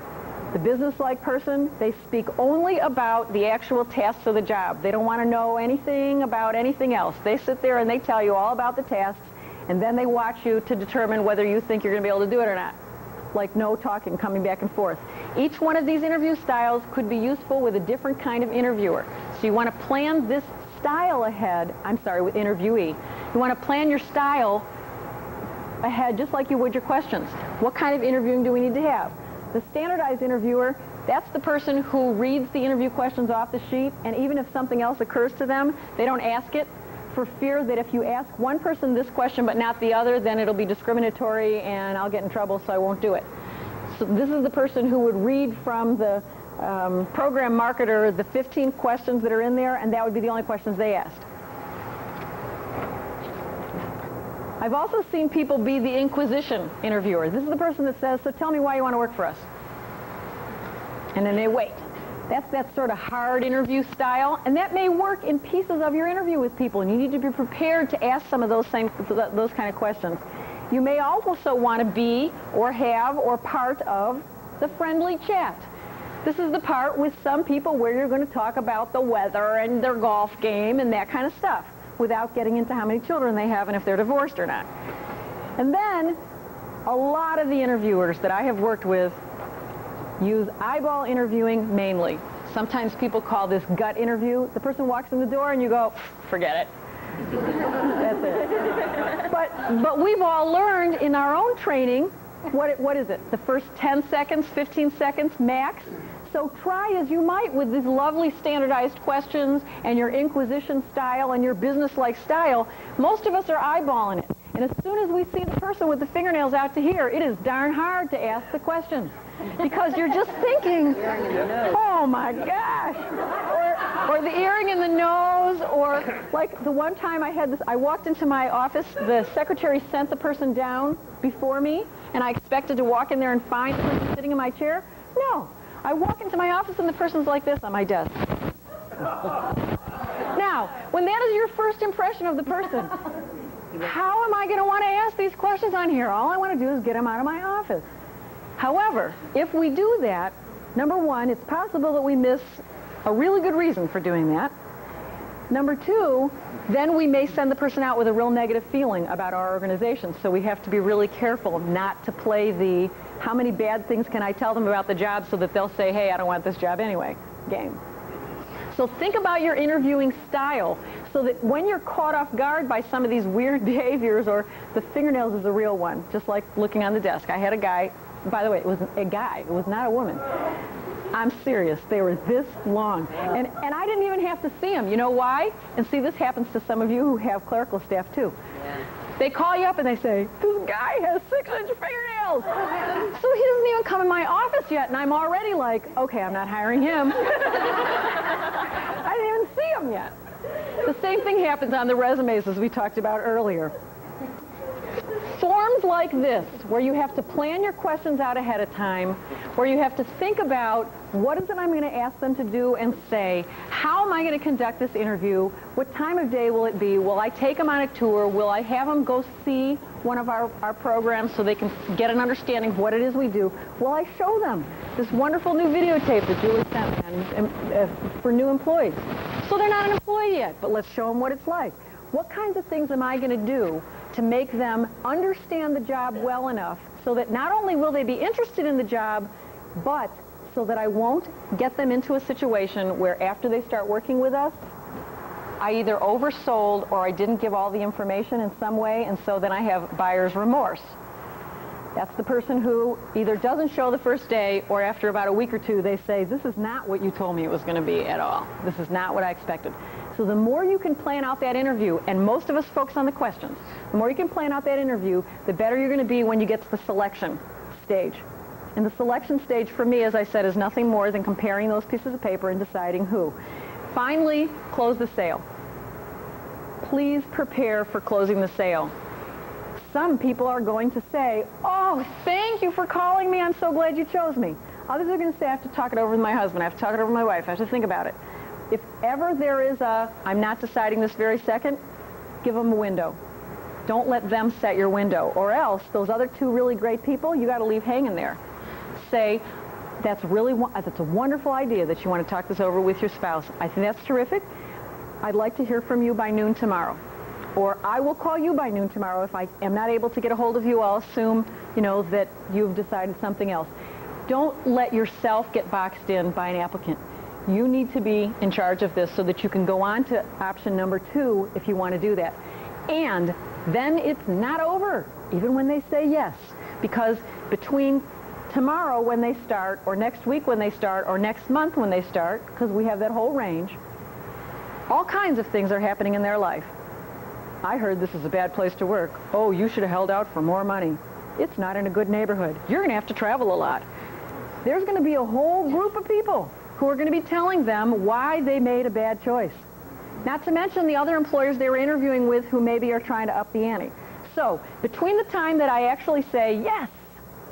the business-like person. They speak only about the actual tasks of the job. They don't want to know anything about anything else. They sit there and they tell you all about the tasks, and then they watch you to determine whether you think you're going to be able to do it or not. Like no talking, coming back and forth. Each one of these interview styles could be useful with a different kind of interviewer. So you want to plan this style ahead, with interviewee. You want to plan your style ahead just like you would your questions. What kind of interviewing do we need to have? The standardized interviewer, that's the person who reads the interview questions off the sheet, and even if something else occurs to them, they don't ask it for fear that if you ask one person this question but not the other, then it'll be discriminatory and I'll get in trouble, so I won't do it. So this is the person who would read from the program marketer the 15 questions that are in there, and that would be the only questions they asked. I've also seen people be the inquisition interviewer. This is the person that says, so tell me why you want to work for us. And then they wait. That's that sort of hard interview style, and that may work in pieces of your interview with people, and you need to be prepared to ask some of those kind of questions. You may also want to be or have or part of the friendly chat. This is the part with some people where you're going to talk about the weather and their golf game and that kind of stuff without getting into how many children they have and if they're divorced or not. And then a lot of the interviewers that I have worked with use eyeball interviewing mainly. Sometimes people call this gut interview. The person walks in the door and you go, forget it. That's it. But we've all learned in our own training, what is it? The first 10 seconds, 15 seconds max? So try as you might with these lovely standardized questions and your inquisition style and your business-like style. Most of us are eyeballing it. And as soon as we see the person with the fingernails out to here, it is darn hard to ask the questions. Because you're just thinking, oh my gosh, or the earring in the nose, or like the one time I had this, I walked into my office, the secretary sent the person down before me, and I expected to walk in there and find the person sitting in my chair. No, I walk into my office and the person's like this on my desk. Now, when that is your first impression of the person, how am I going to want to ask these questions on here? All I want to do is get them out of my office. However, if we do that, number one, it's possible that we miss a really good reason for doing that. Number two, then we may send the person out with a real negative feeling about our organization. So we have to be really careful not to play the how many bad things can I tell them about the job so that they'll say, hey, I don't want this job anyway game. So think about your interviewing style so that when you're caught off guard by some of these weird behaviors, or the fingernails is a real one, just like looking on the desk. I had a guy, by the way, it was a guy, it was not a woman. I'm serious, they were this long. And I didn't even have to see them. You know why? And see, this happens to some of you who have clerical staff too. They call you up and they say, this guy has 6-inch fingernails. So he doesn't even come in my office yet, and I'm already like, okay, I'm not hiring him. I didn't even see him yet. The same thing happens on the resumes as we talked about earlier. Forms like this, where you have to plan your questions out ahead of time, where you have to think about what is it I'm going to ask them to do and say, how am I going to conduct this interview, what time of day will it be, will I take them on a tour, will I have them go see one of our programs so they can get an understanding of what it is we do, will I show them this wonderful new videotape that Julie sent me for new employees. So they're not an employee yet, but let's show them what it's like. What kinds of things am I going to do to make them understand the job well enough so that not only will they be interested in the job, but so that I won't get them into a situation where after they start working with us, I either oversold or I didn't give all the information in some way, and so then I have buyer's remorse. That's the person who either doesn't show the first day, or after about a week or two they say, this is not what you told me it was going to be at all. This is not what I expected. So the more you can plan out that interview, and most of us focus on the questions, the more you can plan out that interview, the better you're going to be when you get to the selection stage. And the selection stage for me, as I said, is nothing more than comparing those pieces of paper and deciding who. Finally, close the sale. Please prepare for closing the sale. Some people are going to say, oh, thank you for calling me. I'm so glad you chose me. Others are going to say, I have to talk it over with my husband. I have to talk it over with my wife. I have to think about it. If ever there is a, I'm not deciding this very second, give them a window. Don't let them set your window, or else those other two really great people, you got to leave hanging there. Say, that's a wonderful idea that you want to talk this over with your spouse. I think that's terrific. I'd like to hear from you by noon tomorrow. Or I will call you by noon tomorrow. If I am not able to get a hold of you, I'll assume, that you've decided something else. Don't let yourself get boxed in by an applicant. You need to be in charge of this so that you can go on to option number 2 if you want to do that. And then it's not over, even when they say yes. Because between tomorrow when they start, or next week when they start, or next month when they start, because we have that whole range, all kinds of things are happening in their life. I heard this is a bad place to work. Oh, you should have held out for more money. It's not in a good neighborhood. You're going to have to travel a lot. There's going to be a whole group of people who are going to be telling them why they made a bad choice. Not to mention the other employers they were interviewing with who maybe are trying to up the ante. So between the time that I actually say yes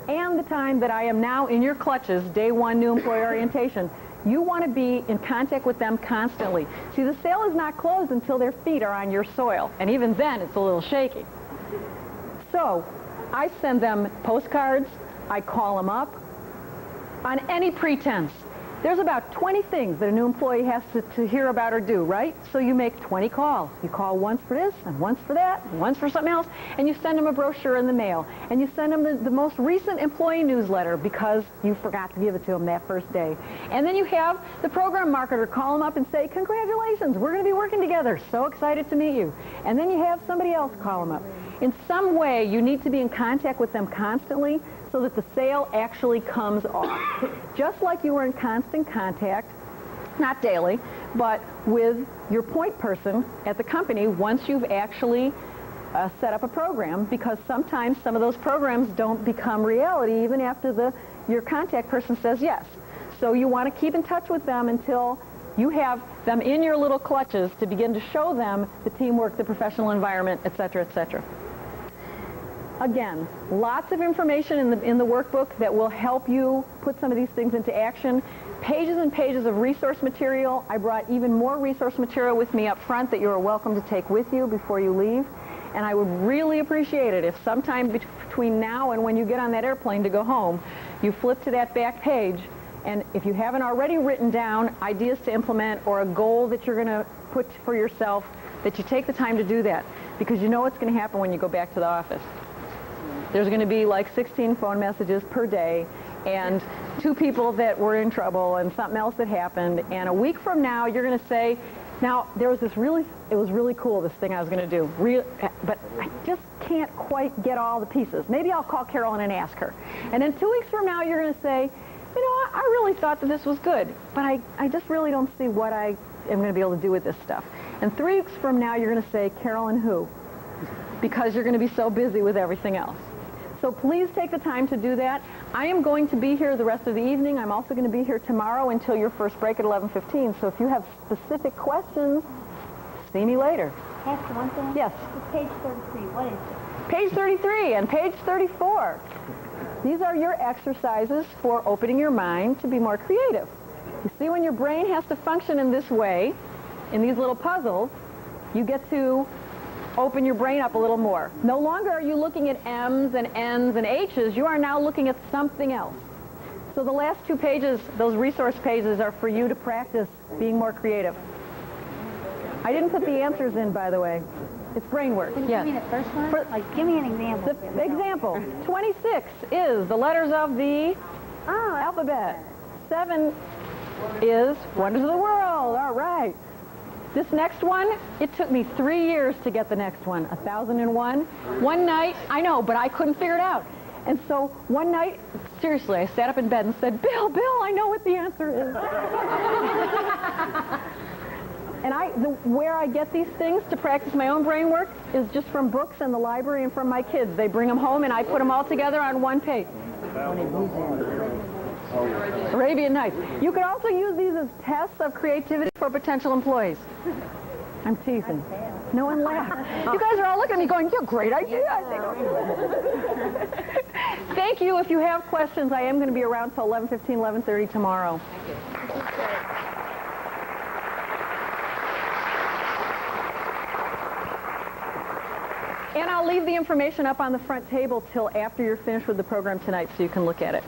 and the time that I am now in your clutches, day 1 new employee orientation, you want to be in contact with them constantly. See, the sale is not closed until their feet are on your soil, and even then it's a little shaky. So I send them postcards, I call them up on any pretense. There's about 20 things that a new employee has to hear about or do, right? So you make 20 calls. You call once for this, and once for that, and once for something else, and you send them a brochure in the mail. And you send them the most recent employee newsletter because you forgot to give it to them that first day. And then you have the program marketer call them up and say, congratulations, we're going to be working together. So excited to meet you. And then you have somebody else call them up. In some way, you need to be in contact with them constantly so that the sale actually comes off. Just like you were in constant contact, not daily, but with your point person at the company once you've actually set up a program, because sometimes some of those programs don't become reality even after your contact person says yes. So you want to keep in touch with them until you have them in your little clutches to begin to show them the teamwork, the professional environment, etc., etc. Again, lots of information in the workbook that will help you put some of these things into action. Pages and pages of resource material. I brought even more resource material with me up front that you are welcome to take with you before you leave. And I would really appreciate it if sometime between now and when you get on that airplane to go home, you flip to that back page, and if you haven't already written down ideas to implement or a goal that you're going to put for yourself, that you take the time to do that, because you know what's going to happen when you go back to the office. There's going to be like 16 phone messages per day, and 2 people that were in trouble, and something else that happened, and a week from now you're going to say, Now, it was really cool, this thing I was going to do, but I just can't quite get all the pieces. Maybe I'll call Carolyn and ask her. And then 2 weeks from now, you're going to say, you know, I really thought that this was good, but I just really don't see what I am going to be able to do with this stuff. And 3 weeks from now, you're going to say, Carolyn who? Because you're going to be so busy with everything else. So please take the time to do that. I am going to be here the rest of the evening. I'm also going to be here tomorrow until your first break at 11:15. So if you have specific questions, see me later. Can I ask you one thing? Yes. It's page 33. What is it? Page 33 and page 34. These are your exercises for opening your mind to be more creative. You see, when your brain has to function in this way, in these little puzzles, you get to open your brain up a little more. No longer are you looking at M's and N's and H's. You are now looking at something else. So the last 2 pages, those resource pages, are for you to practice being more creative. I didn't put the answers in, by the way. It's brain work. Can you give me the first one? Give me an example. The example, 26 is the letters of the alphabet. 7 is wonders of the world. All right. This next one, it took me 3 years to get the next one, 1001. One night, I know, but I couldn't figure it out. And so one night, seriously, I sat up in bed and said, Bill, I know what the answer is. And where I get these things to practice my own brain work is just from books in the library and from my kids. They bring them home and I put them all together on one page. Arabian Nights. You could also use these as tests of creativity for potential employees. I'm teasing. No one laughed. You guys are all looking at me going, yeah, great idea, I think. Thank you. If you have questions, I am going to be around till 11:15, 11:30 tomorrow. And I'll leave the information up on the front table till after you're finished with the program tonight so you can look at it.